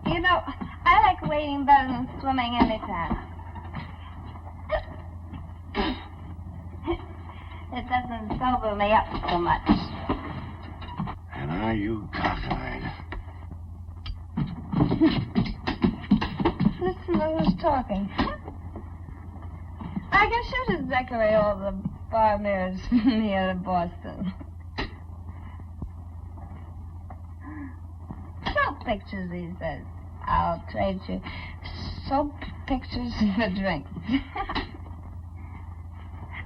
You know, I like waiting better than swimming anytime. It doesn't sober me up so much. And are you cockeyed? Listen to who's talking. I guess you should decorate all the bar mirrors here in Boston. Soap pictures, he says. I'll trade you soap pictures for drinks.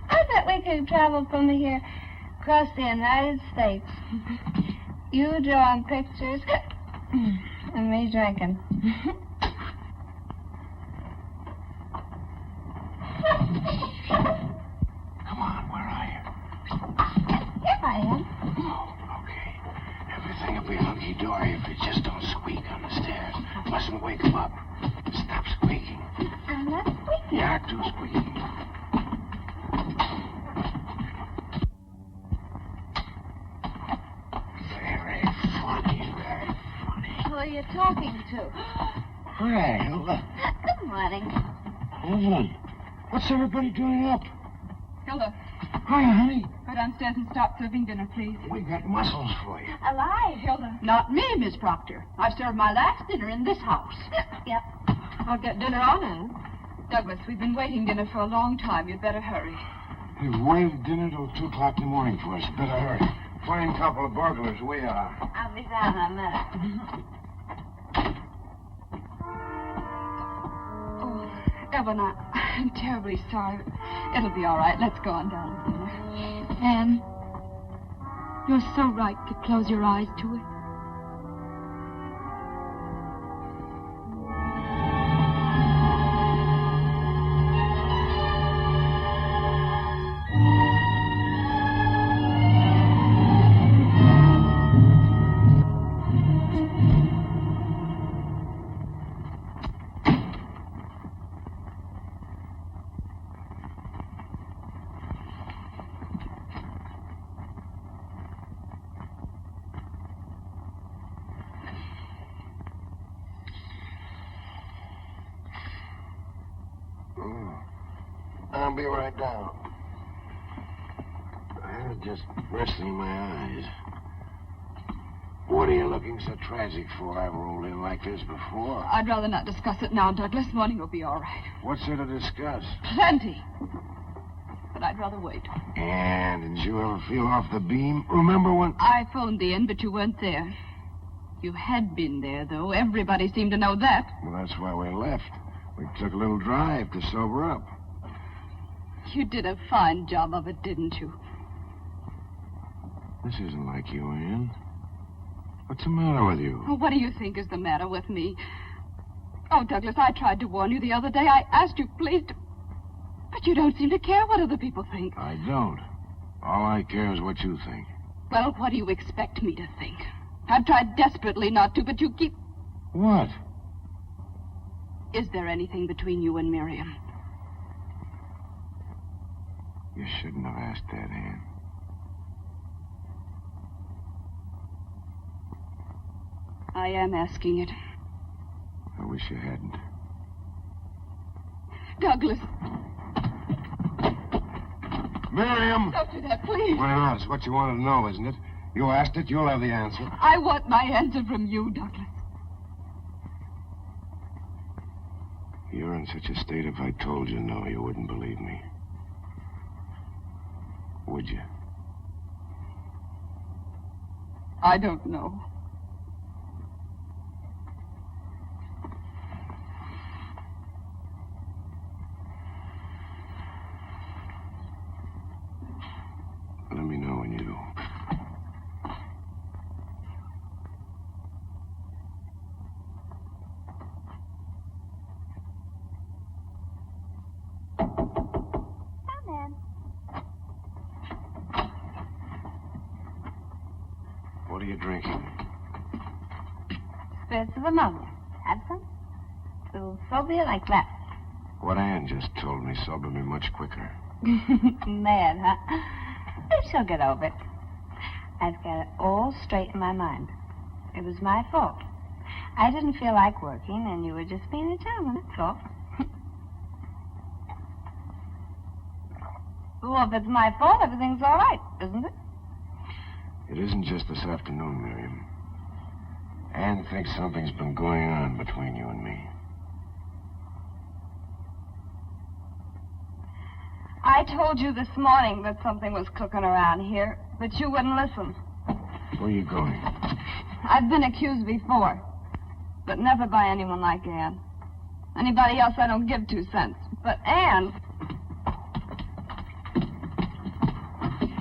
I bet we could travel from here across the United States. You drawing pictures and me drinking. Come on, where are you? Here I am. Oh, okay. Everything will be hunky-dory if you just don't squeak on the stairs. Mustn't wake him up. Stop squeaking. I'm not squeaking. You're too squeaky. Very funny. Who are you talking to? Hi, Hilda. Good morning. Evelyn, what's everybody doing up? Hilda, Hi, honey. go downstairs and start serving dinner, please. We got mussels for you. Alive. Hilda. Not me, Miss Proctor. I've served my last dinner in this house. Yep. I'll get dinner on, Anne. Douglas, we've been waiting dinner for a long time. You'd better hurry. You've waited dinner till 2 o'clock in the morning for us. Better hurry. Fine couple of burglars we are. I'll be down in a minute. Oh, Evelyn, I'm terribly sorry. It'll be all right. Let's go on down to dinner. Anne, you're so right to close your eyes to it. I'll be right down. I was just resting my eyes. What are you looking so tragic for? I've rolled in like this before. I'd rather not discuss it now, Douglas. Morning will be all right. What's there to discuss? Plenty. But I'd rather wait. And didn't you ever feel off the beam? Remember when... I phoned the inn, but you weren't there. You had been there, though. Everybody seemed to know that. Well, that's why we left. We took a little drive to sober up. You did a fine job of it, didn't you? This isn't like you, Ann. What's the matter with you? Oh, what do you think is the matter with me? Oh, Douglas, I tried to warn you the other day. I asked you, please, but you don't seem to care what other people think. I don't. All I care is what you think. Well, what do you expect me to think? I've tried desperately not to, but you keep... What? Is there anything between you and Miriam? You shouldn't have asked that, Ann. I am asking it. I wish you hadn't. Douglas. Miriam! Don't do that, please. Why not? It's what you wanted to know, isn't it? You asked it, you'll have the answer. I want my answer from you, Douglas. You're in such a state, if I told you no, you wouldn't believe me. Would you? I don't know. Let me know when you do. What are you drinking? Spirits of ammonia. Have some? It'll sober you like that. What Ann just told me sobered me much quicker. Mad, huh? But she'll get over it. I've got it all straight in my mind. It was my fault. I didn't feel like working, and you were just being a gentleman, that's all. Well, if it's my fault, everything's all right, isn't it? It isn't just this afternoon, Miriam. Ann thinks something's been going on between you and me. I told you this morning that something was cooking around here, but you wouldn't listen. Where are you going? I've been accused before, but never by anyone like Ann. Anybody else, I don't give 2 cents. But Ann...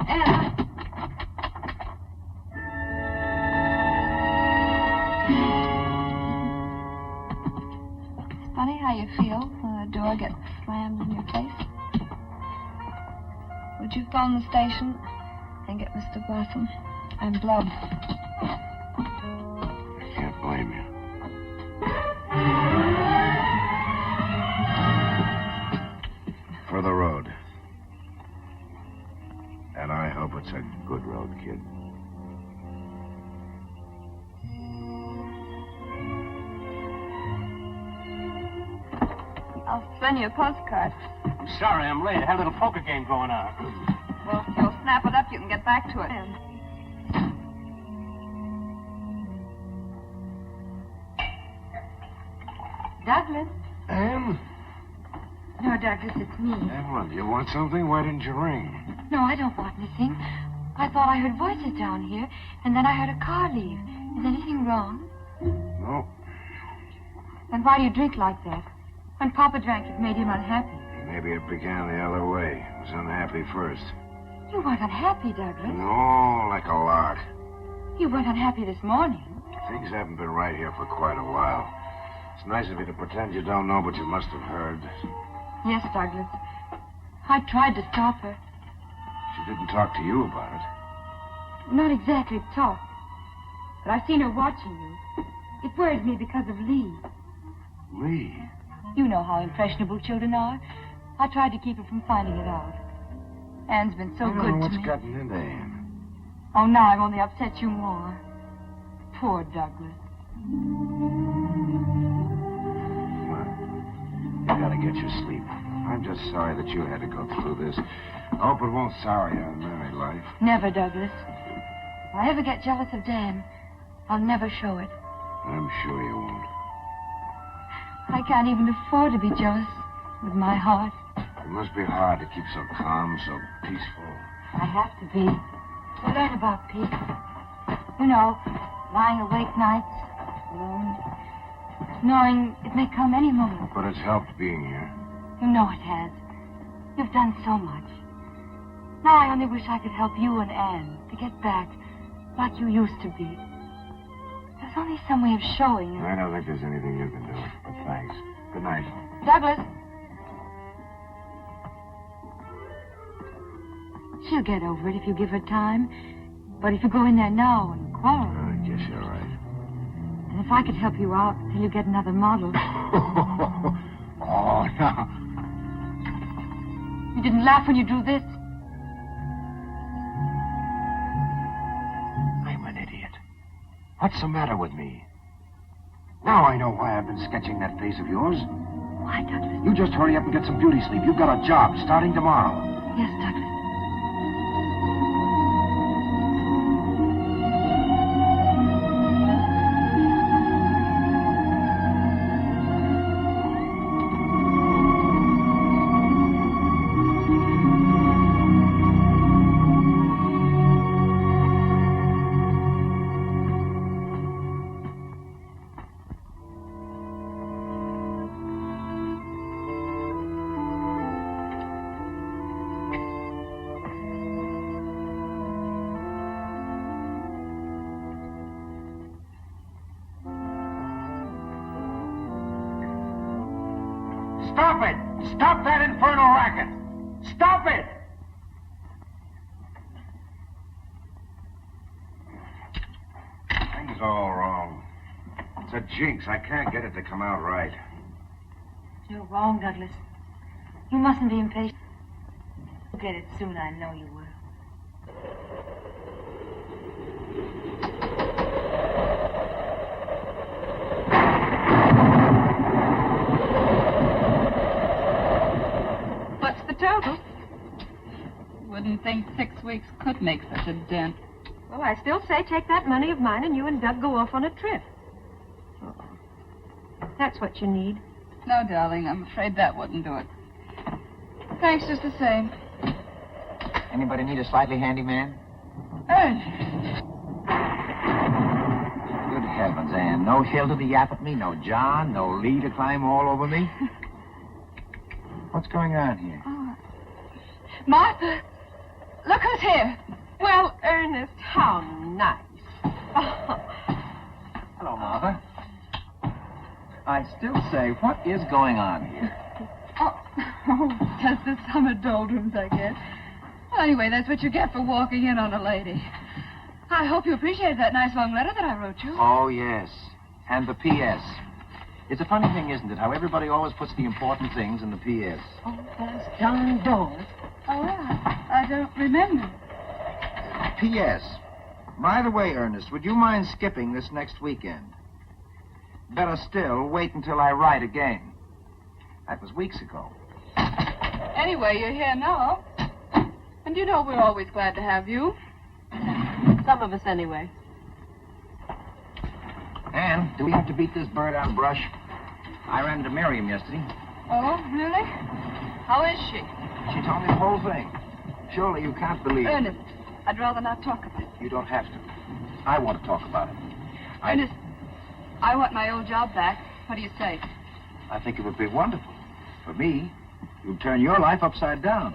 Ann... It's funny how you feel when a door gets slammed in your face. Would you phone the station and get Mr. Blossom? I'm Blub. I can't blame you. For the road. And I hope it's a good road, kid. I'll send you a postcard. I'm sorry I'm late. I had a little poker game going on. Well, if you'll snap it up, you can get back to it. Douglas? Ann? No, Douglas, it's me. Evelyn, do you want something? Why didn't you ring? No, I don't want anything. I thought I heard voices down here, and then I heard a car leave. Is anything wrong? No. Then why do you drink like that? When Papa drank, it made him unhappy. Maybe it began the other way. It was unhappy first. You weren't unhappy, Douglas. No, like a lark. You weren't unhappy this morning. Things haven't been right here for quite a while. It's nice of you to pretend you don't know, but you must have heard. Yes, Douglas. I tried to stop her. She didn't talk to you about it. Not exactly talk. But I seen her watching you. It worried me because of Lee. Lee? You know how impressionable children are. I tried to keep her from finding it out. Anne's been so I don't good know to what's me. gotten into Anne. Oh, now I've only upset you more. Poor Douglas. You gotta get your sleep. I'm just sorry that you had to go through this. I hope it won't sour you on married life. Never, Douglas. If I ever get jealous of Dan, I'll never show it. I'm sure you won't. I can't even afford to be jealous with my heart. It must be hard to keep so calm, so peaceful. I have to be. To learn about peace. You know, lying awake nights, alone, knowing it may come any moment. But it's helped being here. You know it has. You've done so much. Now I only wish I could help you and Anne to get back like you used to be. There's only some way of showing. I don't think there's anything you can do. But thanks. Good night. Douglas. She'll get over it if you give her time. But if you go in there now and quarrel... I guess you're right. And if I could help you out till you get another model... Oh, no. You didn't laugh when you drew this? I'm an idiot. What's the matter with me? Now I know why I've been sketching that face of yours. Why, Douglas? You just hurry up and get some beauty sleep. You've got a job starting tomorrow. Yes, Douglas. Stop it! Stop that infernal racket! Stop it! Things are all wrong. It's a jinx. I can't get it to come out right. You're wrong, Douglas. You mustn't be impatient. You'll get it soon, I know you will. What's the total? Wouldn't think 6 weeks could make such a dent. Well, I still say take that money of mine and you and Doug go off on a trip. That's what you need. No, darling, I'm afraid that wouldn't do it. Thanks just the same. Anybody need a slightly handy man? Ernest. Good heavens, Anne. No Hilda to yap at me, no John, no Lee to climb all over me. What's going on here? Oh. Martha, look who's here. Well, Ernest, how nice. Hello, Martha. I still say, what is going on here? Oh, just the summer doldrums, I guess. Well, anyway, that's what you get for walking in on a lady. I hope you appreciated that nice long letter that I wrote you. Oh, yes. And the P.S. It's a funny thing, isn't it, how everybody always puts the important things in the P.S. Oh, that's John Dawes. Oh, I don't remember. P.S. By the way, Ernest, would you mind skipping this next weekend? Better still, wait until I write again. That was weeks ago. Anyway, you're here now. And you know we're always glad to have you. Some of us, anyway. Anne, do we have to beat this bird out of brush? I ran into Miriam yesterday. Oh, really? How is she? She told me the whole thing. Surely you can't believe it. Ernest, I'd rather not talk of it. You don't have to. I want to talk about it. Ernest, I want my old job back. What do you say? I think it would be wonderful. For me, you'd turn your life upside down.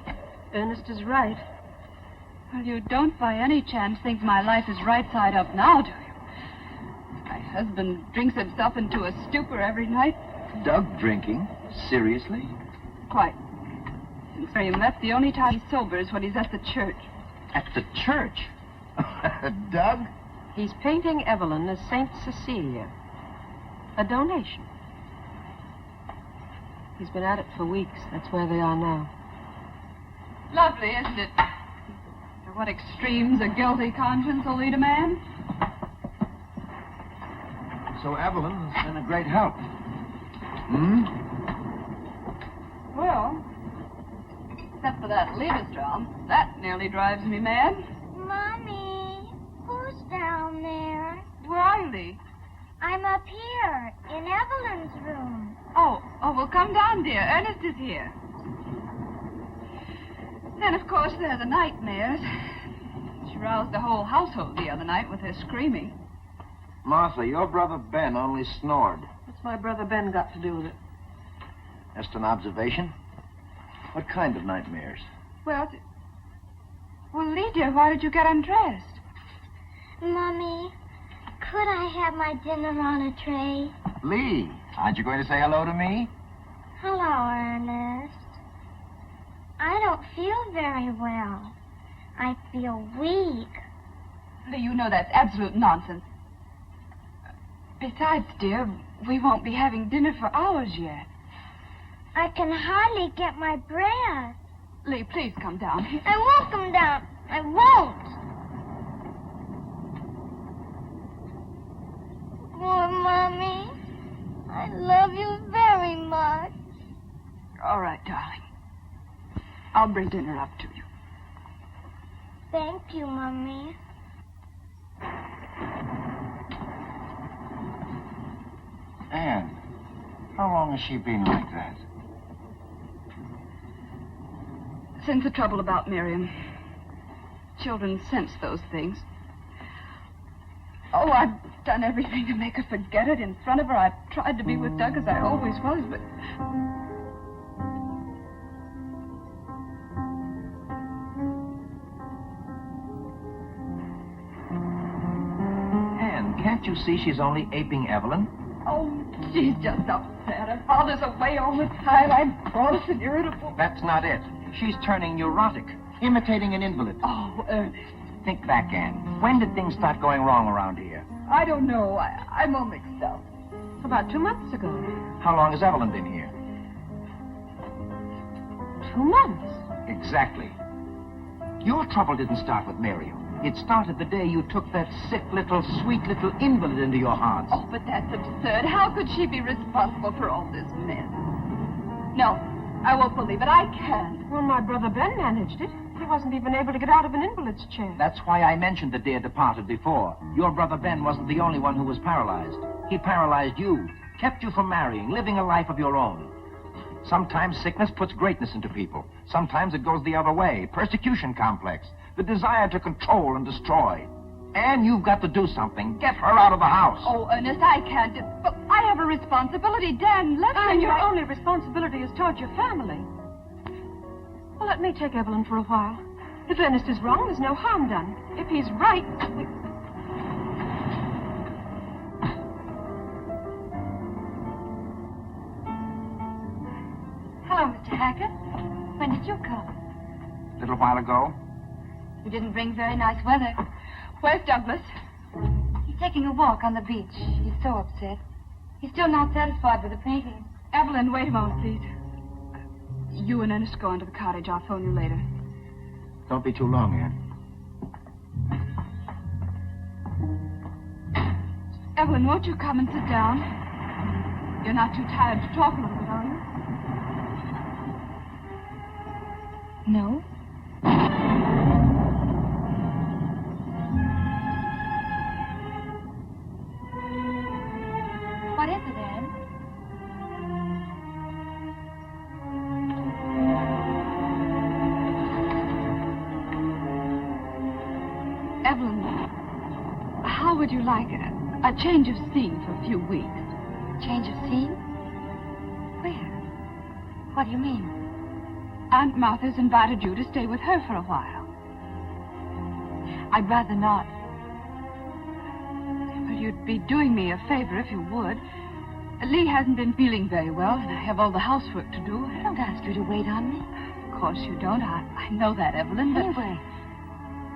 Ernest is right. Well, you don't by any chance think my life is right side up now, do you? My husband drinks himself into a stupor every night. Doug drinking? Seriously? Quite. Since Miriam left, the only time he sobers when he's at the church. At the church? Doug? He's painting Evelyn as Saint Cecilia. A donation. He's been at it for weeks. That's where they are now. Lovely, isn't it? To what extremes a guilty conscience will lead a man? So Evelyn has been a great help. Well, except for that Liebesdrum, that nearly drives me mad. Mommy, who's down there? Where are you, Lee? I'm up here, in Evelyn's room. Oh, well, come down, dear. Ernest is here. Then, of course, there are the nightmares. She roused the whole household the other night with her screaming. Martha, your brother Ben only snored. What's my brother Ben got to do with it? Just an observation. What kind of nightmares? Well, Lee, dear, why did you get undressed? Mommy, could I have my dinner on a tray? Lee, aren't you going to say hello to me? Hello, Ernest. I don't feel very well. I feel weak. Lee, you know that's absolute nonsense. Besides, dear, we won't be having dinner for hours yet. I can hardly get my breath. Lee, please come down. I won't come down. I won't. Oh, Mommy. I love you very much. All right, darling. I'll bring dinner up to you. Thank you, Mommy. Anne, how long has she been like that? Since the trouble about Miriam. Children sense those things. Oh, I've done everything to make her forget it in front of her. I've tried to be with Doug as I always was, but... Anne, can't you see she's only aping Evelyn? Oh, she's just upset. Her father's away all the time. I'm cross and irritable. That's not it. She's turning neurotic, imitating an invalid. Oh, Ernest. Think back, Anne. When did things start going wrong around here? I don't know. I'm all mixed up. About 2 months ago. How long has Evelyn been here? 2 months? Exactly. Your trouble didn't start with Miriam. It started the day you took that sick little, sweet little invalid into your hearts. Oh, but that's absurd. How could she be responsible for all this mess? No, I won't believe it. I can't. Well, my brother Ben managed it. He wasn't even able to get out of an invalid's chair. That's why I mentioned the dear departed before. Your brother Ben wasn't the only one who was paralyzed. He paralyzed you, kept you from marrying, living a life of your own. Sometimes sickness puts greatness into people. Sometimes it goes the other way. Persecution complex. The desire to control and destroy. And you've got to do something. Get her out of the house. Oh, Ernest, I can't. But I have a responsibility. Dan, let me... And your only responsibility is toward your family. Well, let me take Evelyn for a while. If Ernest is wrong, there's no harm done. If he's right, Hello, Mr. Hackett. When did you come? A little while ago. You didn't bring very nice weather. Where's Douglas? He's taking a walk on the beach. He's so upset. He's still not satisfied with the painting. Evelyn, wait a moment, please. You and Ernest go into the cottage. I'll phone you later. Don't be too long, Anne. Evelyn, won't you come and sit down? You're not too tired to talk a little bit, are you? No. What is it, Anne? Evelyn, how would you like a change of scene for a few weeks? Change of scene? Where? What do you mean? Aunt Martha's invited you to stay with her for a while. I'd rather not. Well, you'd be doing me a favor if you would. Lee hasn't been feeling very well, and I have all the housework to do. I don't ask you to wait on me. Of course you don't. I know that, Evelyn, but... Anyway,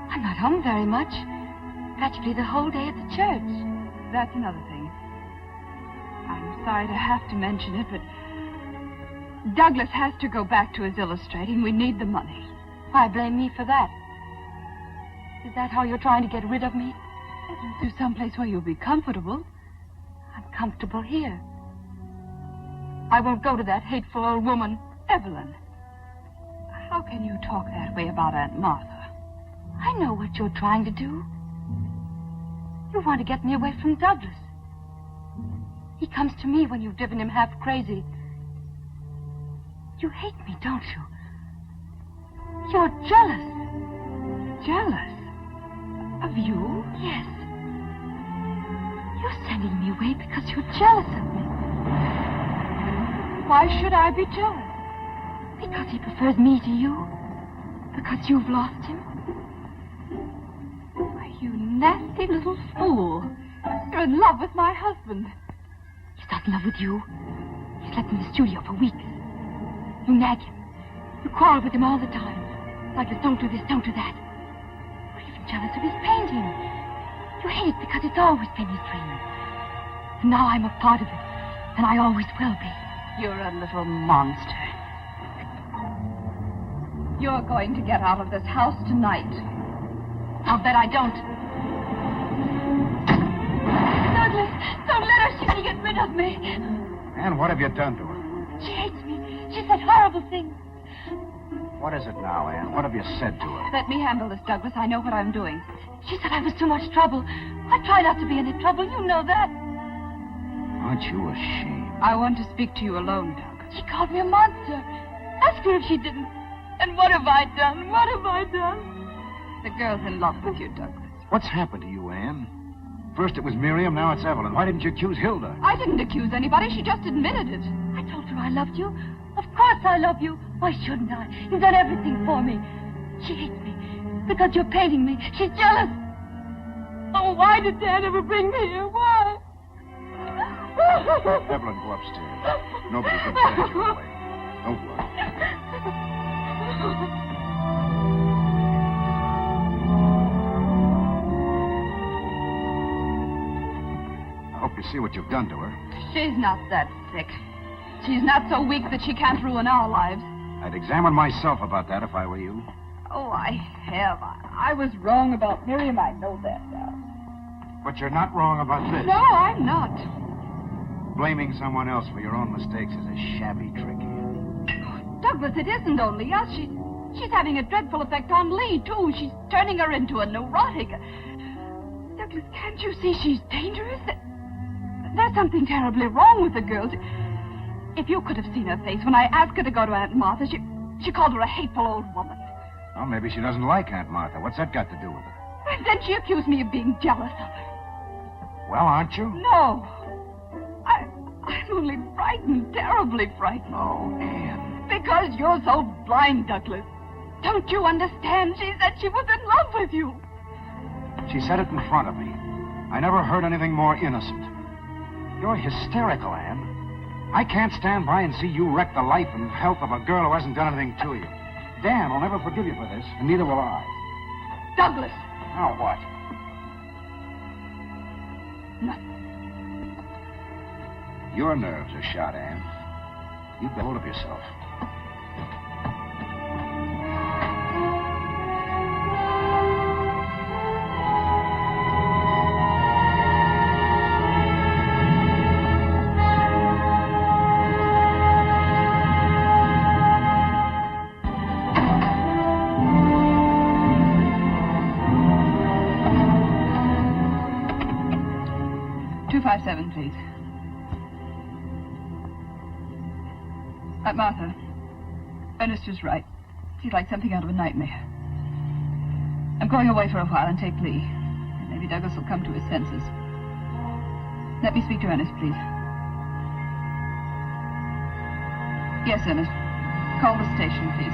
I'm not home very much. Practically the whole day at the church. That's another thing. I'm sorry to have to mention it, but Douglas has to go back to his illustrating. We need the money. Why blame me for that? Is that how you're trying to get rid of me? To someplace where you'll be comfortable. I'm comfortable here. I won't go to that hateful old woman. Evelyn, how can you talk that way about Aunt Martha? I know what you're trying to do. You want to get me away from Douglas. He comes to me when you've driven him half crazy. You hate me, don't you? You're jealous. Jealous? Of you? Yes. You're sending me away because you're jealous of me. Why should I be jealous? Because he prefers me to you. Because you've lost him. Why, you nasty little fool. You're in love with my husband. He's not in love with you. He's slept in the studio for weeks. You nag him. You quarrel with him all the time. Like this, don't do this, don't do that. You're even jealous of his painting. You hate it because it's always been his dream. And now I'm a part of it. And I always will be. You're a little monster. You're going to get out of this house tonight. I'll bet I don't. Douglas, don't let her. She will get rid of me. Anne, what have you done to her? She hates me. She said horrible things. What is it now, Anne? What have you said to her? Let me handle this, Douglas. I know what I'm doing. She said I was too much trouble. I try not to be any trouble. You know that. Aren't you ashamed? I want to speak to you alone, Doug. She called me a monster. Ask her if she didn't. And what have I done? What have I done? The girl's in love with you, Douglas. What's happened to you, Anne? First it was Miriam, now it's Evelyn. Why didn't you accuse Hilda? I didn't accuse anybody. She just admitted it. I told her I loved you. Of course I love you. Why shouldn't I? You've done everything for me. She hates me because you're painting me. She's jealous. Oh, why did Dad ever bring me here? Why? Evelyn, go upstairs. Nobody can stand you away. Don't worry. I hope you see what you've done to her. She's not that sick. She's not so weak that she can't ruin our lives. I'd examine myself about that if I were you. Oh, I have. I was wrong about Miriam. I know that now. But you're not wrong about this. No, I'm not. Blaming someone else for your own mistakes is a shabby trick. Douglas, it isn't only us. She's having a dreadful effect on Lee, too. She's turning her into a neurotic. Douglas, can't you see she's dangerous? There's something terribly wrong with the girl. If you could have seen her face when I asked her to go to Aunt Martha, she called her a hateful old woman. Well, maybe she doesn't like Aunt Martha. What's that got to do with her? And then she accused me of being jealous of her. Well, aren't you? No. I'm only frightened, terribly frightened. Oh, Anne. Because you're so blind, Douglas. Don't you understand? She said she was in love with you. She said it in front of me. I never heard anything more innocent. You're hysterical, Anne. I can't stand by and see you wreck the life and health of a girl who hasn't done anything to you. Dan will never forgive you for this, and neither will I. Douglas! Now what? Nothing. Your nerves are shot, Anne. You get hold of yourself. Please. Martha, Ernest was right. He's like something out of a nightmare. I'm going away for a while and take Lee. Maybe Douglas will come to his senses. Let me speak to Ernest, please. Yes, Ernest. Call the station, please.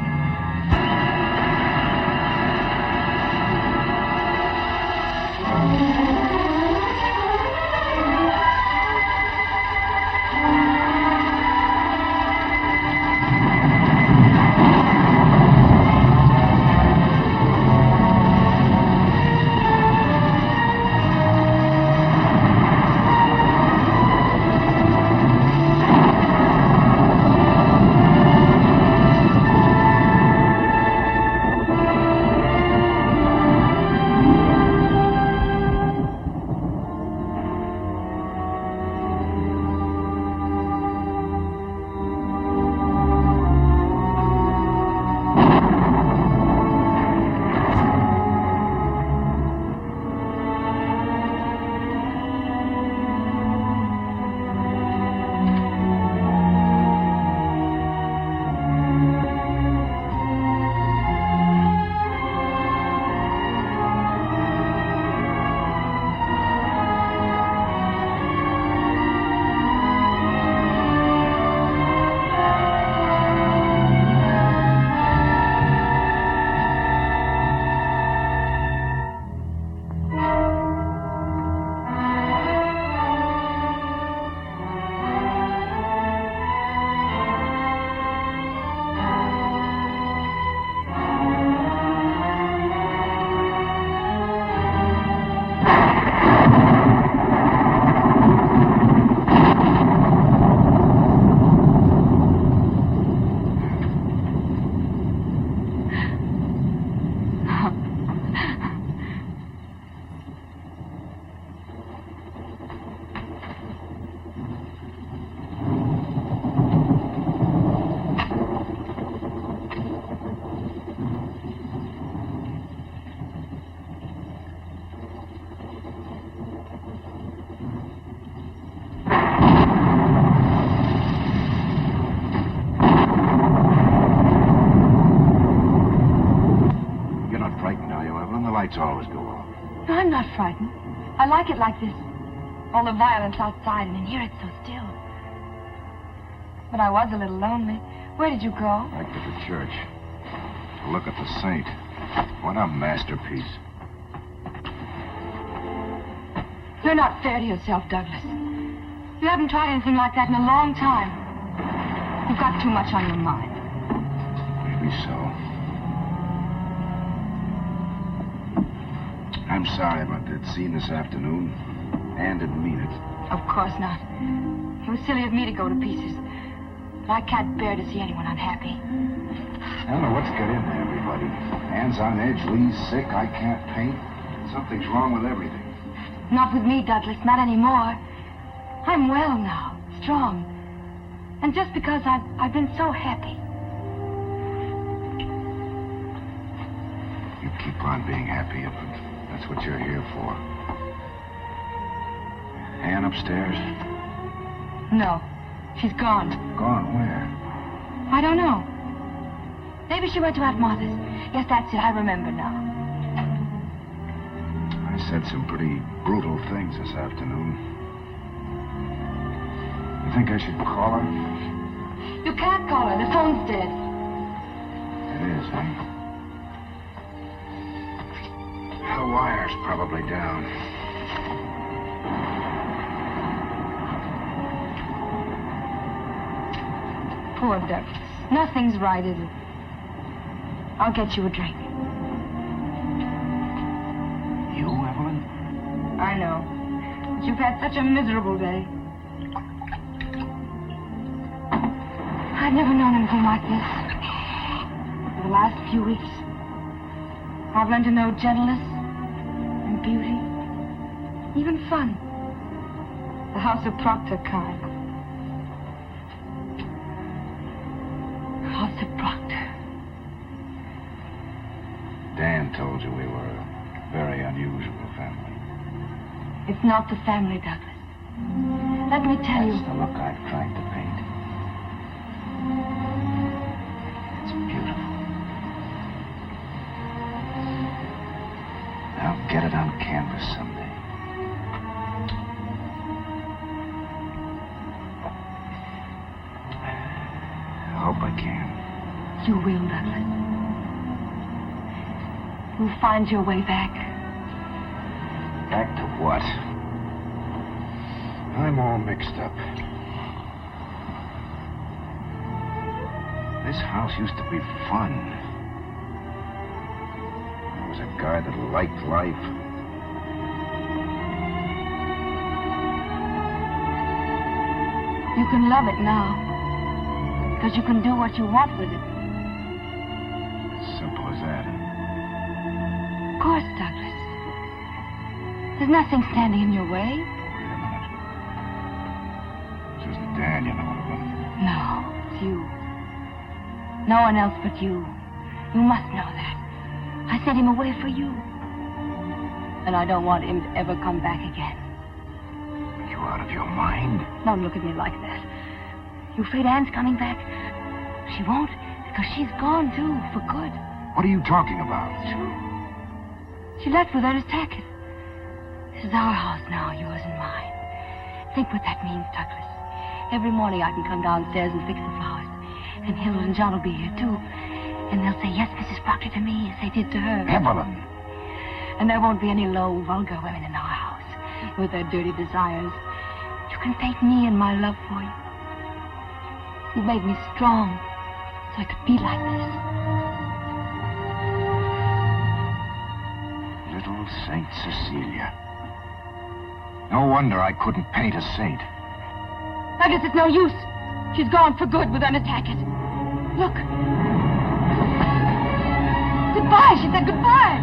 frightened. I like it like this. All the violence outside, and in here it's so still. But I was a little lonely. Where did you go? Back to the church. To look at the saint. What a masterpiece. You're not fair to yourself, Douglas. You haven't tried anything like that in a long time. You've got too much on your mind. Maybe so. I'm sorry about that scene this afternoon. Anne didn't mean it. Of course not. It was silly of me to go to pieces. But I can't bear to see anyone unhappy. I don't know what's got into everybody. Anne's on edge, Lee's sick, I can't paint. Something's wrong with everything. Not with me, Douglas, not anymore. I'm well now, strong. And just because I've been so happy. You keep on being happy, Evelyn. That's what you're here for. Anne upstairs? No, she's gone. Gone where? I don't know. Maybe she went to Aunt Martha's. Yes, that's it, I remember now. I said some pretty brutal things this afternoon. You think I should call her? You can't call her. The phone's dead. It is, huh? The wire's probably down. Poor Douglas. Nothing's right, is it? I'll get you a drink. You, Evelyn? I know. But you've had such a miserable day. I've never known anything like this. For the last few weeks, I've learned to know gentleness and beauty, even fun. The House of Proctor kind. The House of Proctor. Dan told you we were a very unusual family. It's not the family, Douglas. Let me tell you. That's the look I've tried to paint. It's beautiful. I'll get it on canvas someday. I hope I can. You will, Douglas. You'll find your way back. Back to what? I'm all mixed up. This house used to be fun. I was a guy that liked life. You can love it now. Because you can do what you want with it. Simple as that. Of course, Douglas. There's nothing standing in your way. Wait a minute. This isn't Dan, you know, Evelyn. No, it's you. No one else but you. You must know that. I sent him away for you. And I don't want him to ever come back again. Are you out of your mind? Don't look at me like that. You afraid Anne's coming back? She won't, because she's gone, too, for good. What are you talking about? True. She left with Ernest Hackett. This is our house now, yours and mine. Think what that means, Douglas. Every morning I can come downstairs and fix the flowers. And Hilda and John will be here, too. And they'll say, yes, Mrs. Proctor, to me, as they did to her. Evelyn! And there won't be any low, vulgar women in our house with their dirty desires. You can thank me and my love for you. You made me strong so I could be like this. Little Saint Cecilia. No wonder I couldn't paint a saint. Douglas, it's no use. She's gone for good with Ernest Hackett. Look. Goodbye. She said goodbye.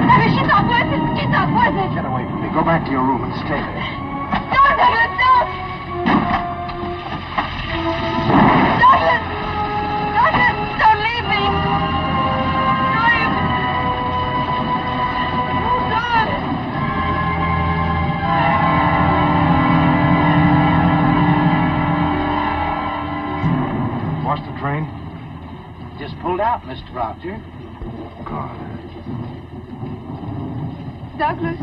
Douglas, she's not worth it. She's not worth it. Get away from me. Go back to your room and stay there. Don't, Douglas, don't. Douglas! Douglas, don't leave me. Lost the train? Just pulled out, Mr. Proctor. God. Douglas.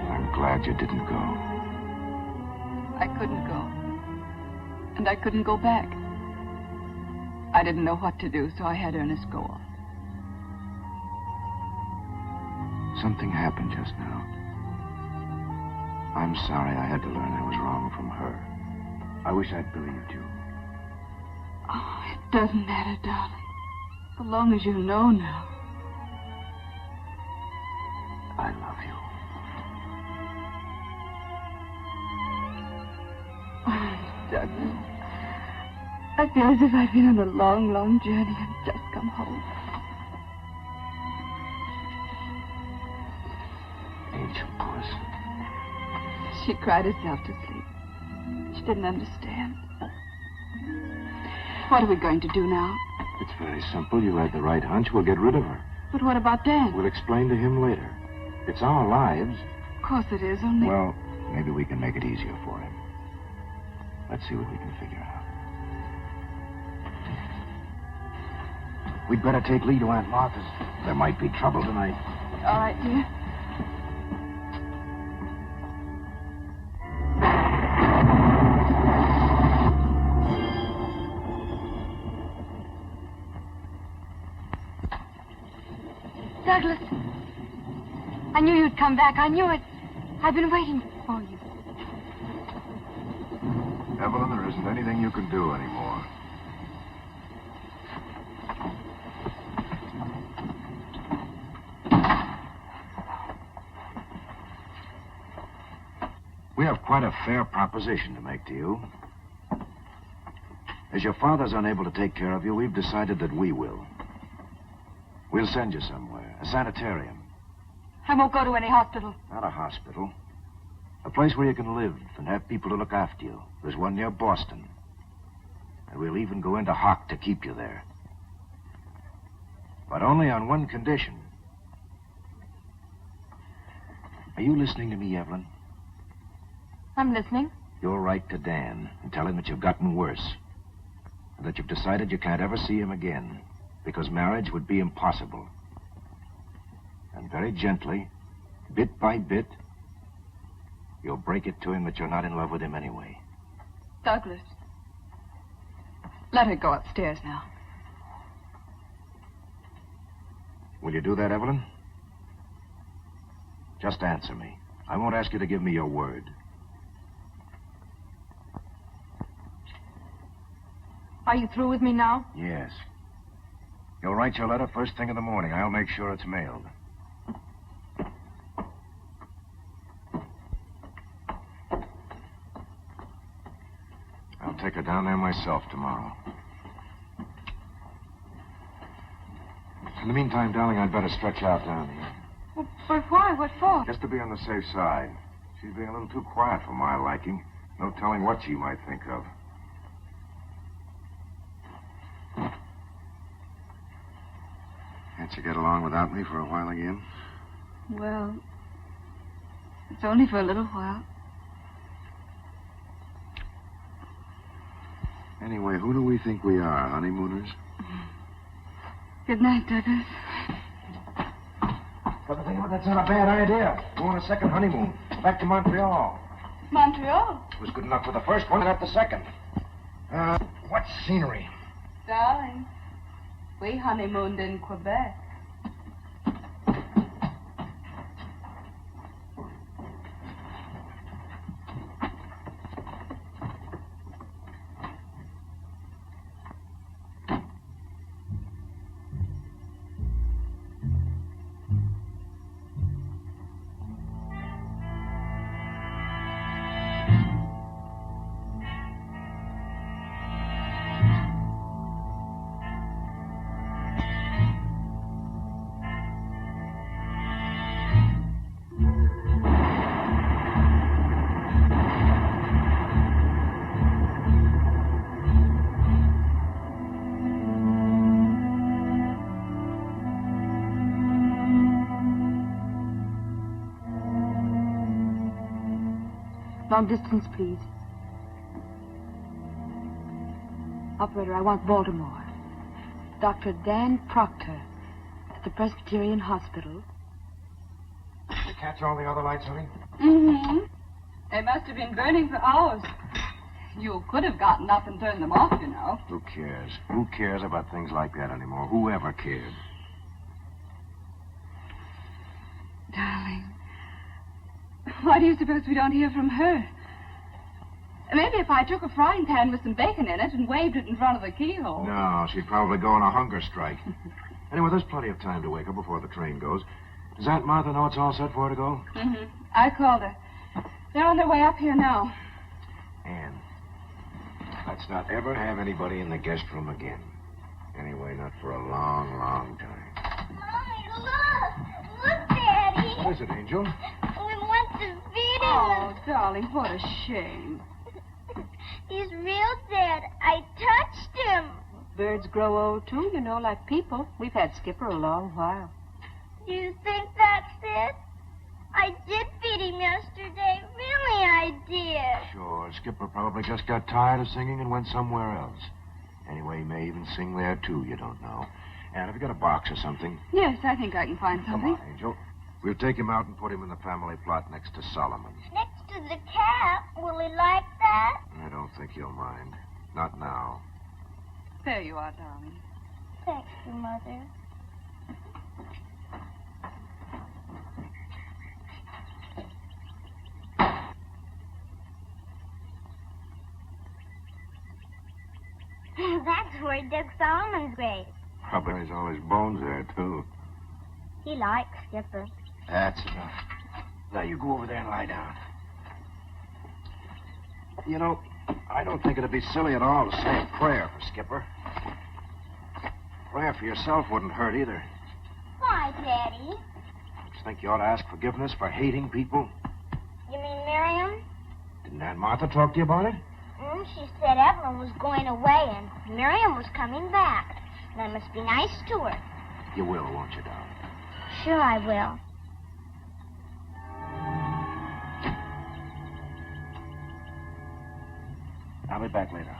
I'm glad you didn't go. I couldn't go. And I couldn't go back. I didn't know what to do, so I had Ernest go on. Something happened just now. I'm sorry I had to learn I was wrong from her. I wish I'd believed you. Oh, it doesn't matter, darling. So long as you know now. I love you. Oh, Douglas. I feel as if I've been on a long, long journey and just come home. Angel puss. She cried herself to sleep. She didn't understand. What are we going to do now? It's very simple. You had the right hunch. We'll get rid of her. But what about Dan? We'll explain to him later. It's our lives. Of course it is, only... Well, maybe we can make it easier for him. Let's see what we can figure out. We'd better take Lee to Aunt Martha's. There might be trouble tonight. All right, dear. Douglas, I knew you'd come back. I knew it. I've been waiting for you. Evelyn, there isn't anything you can do anymore. We have quite a fair proposition to make to you. As your father's unable to take care of you, we've decided that we will. We'll send you somewhere, a sanitarium. I won't go to any hospital. Not a hospital. A place where you can live and have people to look after you. There's one near Boston. And we'll even go into hock to keep you there. But only on one condition. Are you listening to me, Evelyn? I'm listening. You'll write to Dan and tell him that you've gotten worse. And that you've decided you can't ever see him again. Because marriage would be impossible. And very gently, bit by bit, you'll break it to him that you're not in love with him anyway. Douglas, let her go upstairs now. Will you do that, Evelyn? Just answer me. I won't ask you to give me your word. Are you through with me now? Yes. You'll write your letter first thing in the morning. I'll make sure it's mailed. I'll take her down there myself tomorrow. In the meantime, darling, I'd better stretch out down here. But why? What for? Just to be on the safe side. She's being a little too quiet for my liking. No telling what she might think of. Can't you get along without me for a while again? Well, it's only for a little while. Anyway, who do we think we are, honeymooners? Good night, Douglas. But that's not a bad idea. Go on a second honeymoon. Back to Montreal. Montreal? It was good enough for the first one, not the second. What scenery? Darling, we honeymooned in Quebec. Long distance, please. Operator, I want Baltimore. Dr. Dan Proctor at the Presbyterian Hospital. Did you catch all the other lights, honey? Mm-hmm. They must have been burning for hours. You could have gotten up and turned them off, you know. Who cares? Who cares about things like that anymore? Who ever cared? Darling, why do you suppose we don't hear from her? Maybe if I took a frying pan with some bacon in it and waved it in front of the keyhole. No, she'd probably go on a hunger strike. Anyway, there's plenty of time to wake up before the train goes. Does Aunt Martha know it's all set for her to go? Mm-hmm. I called her. They're on their way up here now. Anne, let's not ever have anybody in the guest room again. Anyway, not for a long, long time. Mommy, look! Look, Daddy! What is it, Angel? We went to feed him. Oh, darling, what a shame. He's real dead. I touched him. Birds grow old, too, you know, like people. We've had Skipper a long while. Do you think that's it? I did feed him yesterday. Really, I did. Sure, Skipper probably just got tired of singing and went somewhere else. Anyway, he may even sing there, too, you don't know. Anne, have you got a box or something? Yes, I think I can find something. Come on, Angel. We'll take him out and put him in the family plot next to Solomon. Next to the cat. Will he like that? I don't think he'll mind. Not now. There you are, darling. Thank you, Mother. That's where he dug Solomon's grave. Probably has all his bones there, too. He likes Skipper. That's enough. Now, you go over there and lie down. You know, I don't think it'd be silly at all to say a prayer for Skipper. Prayer for yourself wouldn't hurt either. Why, Daddy? Don't you think you ought to ask forgiveness for hating people? You mean Miriam? Didn't Aunt Martha talk to you about it? She said Evelyn was going away and Miriam was coming back. And I must be nice to her. You will, won't you, darling? Sure I will. I'll be back later.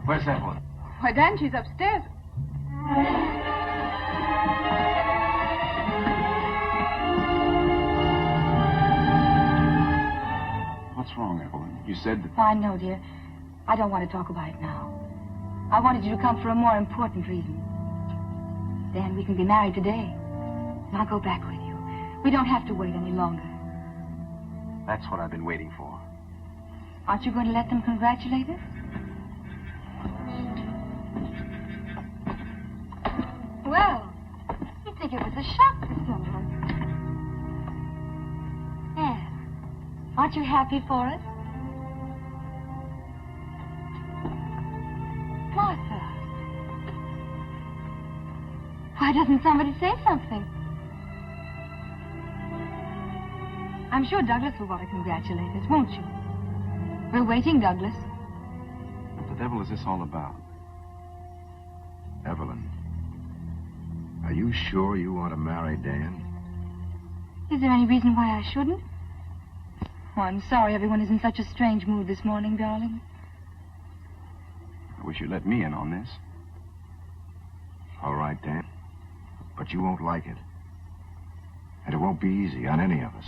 Where's Evelyn? Why, Dan, she's upstairs. What's wrong, Evelyn? You said that... Oh, I know, dear. I don't want to talk about it now. I wanted you to come for a more important reason. Dan, we can be married today. And I'll go back with you. We don't have to wait any longer. That's what I've been waiting for. Aren't you going to let them congratulate us? Well, you'd think it was a shock to someone. Anne, aren't you happy for us? Martha. Why doesn't somebody say something? I'm sure Douglas will want to congratulate us, won't you? We're waiting, Douglas. What the devil is this all about? Evelyn, are you sure you want to marry Dan? Is there any reason why I shouldn't? Oh, I'm sorry everyone is in such a strange mood this morning, darling. I wish you'd let me in on this. All right, Dan. But you won't like it. And it won't be easy on any of us.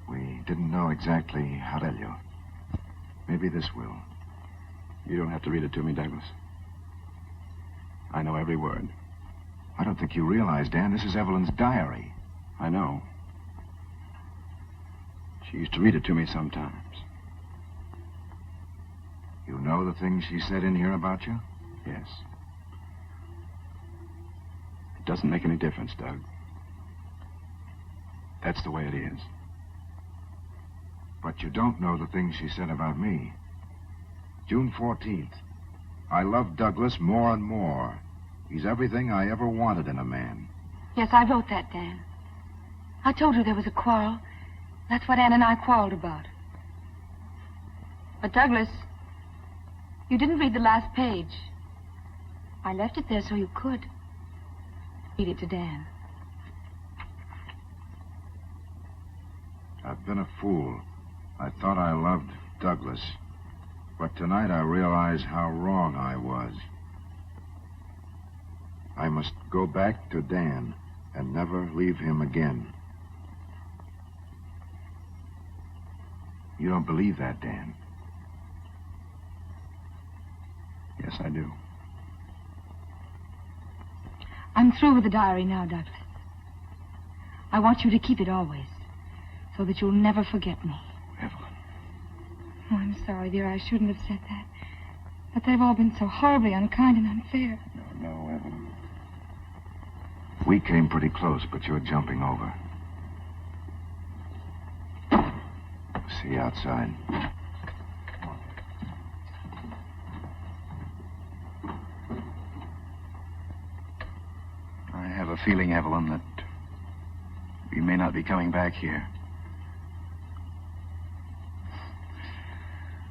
We didn't know exactly how to tell you. Maybe this will. You don't have to read it to me, Douglas. I know every word. I don't think you realize, Dan, this is Evelyn's diary. I know. She used to read it to me sometimes. You know the things she said in here about you? Yes. It doesn't make any difference, Doug. That's the way it is. But you don't know the things she said about me. June 14th. I love Douglas more and more. He's everything I ever wanted in a man. Yes, I wrote that, Dan. I told her there was a quarrel. That's what Ann and I quarreled about. But, Douglas, you didn't read the last page. I left it there so you could. Read it to Dan. I've been a fool. I thought I loved Douglas, but tonight I realize how wrong I was. I must go back to Dan and never leave him again. You don't believe that, Dan? Yes, I do. I'm through with the diary now, Douglas. I want you to keep it always, so that you'll never forget me. Evelyn. Oh, I'm sorry, dear. I shouldn't have said that. But they've all been so horribly unkind and unfair. No, Evelyn. We came pretty close, but you're jumping over. See you outside. I have a feeling, Evelyn, that we may not be coming back here.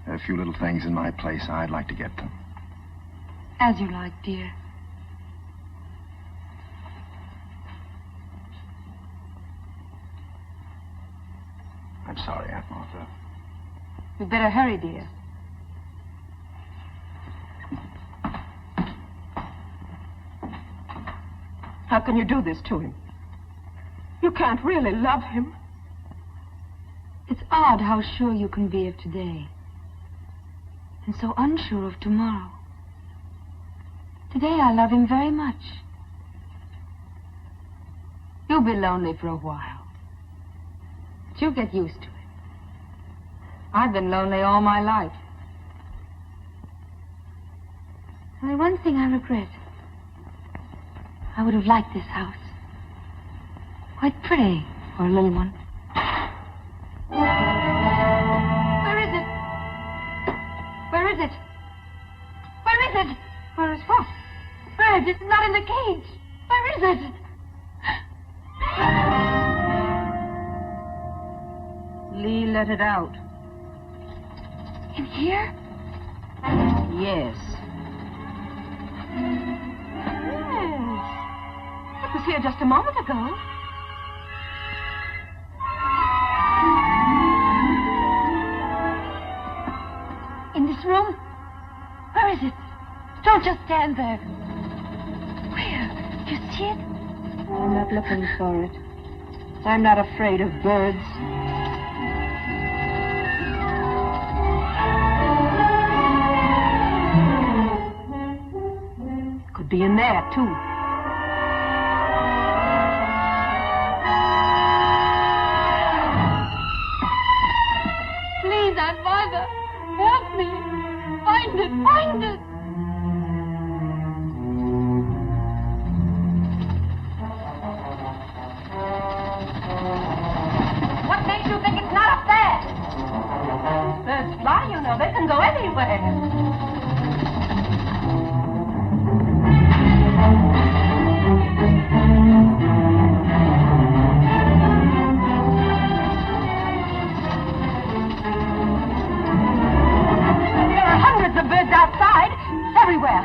There are a few little things in my place. I'd like to get them. As you like, dear. I'm sorry, Aunt Martha. You'd better hurry, dear. How can you do this to him? You can't really love him. It's odd how sure you can be of today, and so unsure of tomorrow. Today I love him very much. You'll be lonely for a while, but you'll get used to it. I've been lonely all my life. Only one thing I regret. I would have liked this house. Quite pretty for a little one. Where is it? Where is it? Where is it? Where is what? Fred, it's not in the cage. Where is it? Lee let it out. In here? Yes. It was here just a moment ago. In this room? Where is it? Don't just stand there. Where? Do you see it? I'm not looking for it. I'm not afraid of birds. Could be in there, too. Please, Aunt Martha, help me. Find it, find it. What makes you think it's not up there? Birds fly, you know. They can go anywhere. There are hundreds of birds outside, everywhere.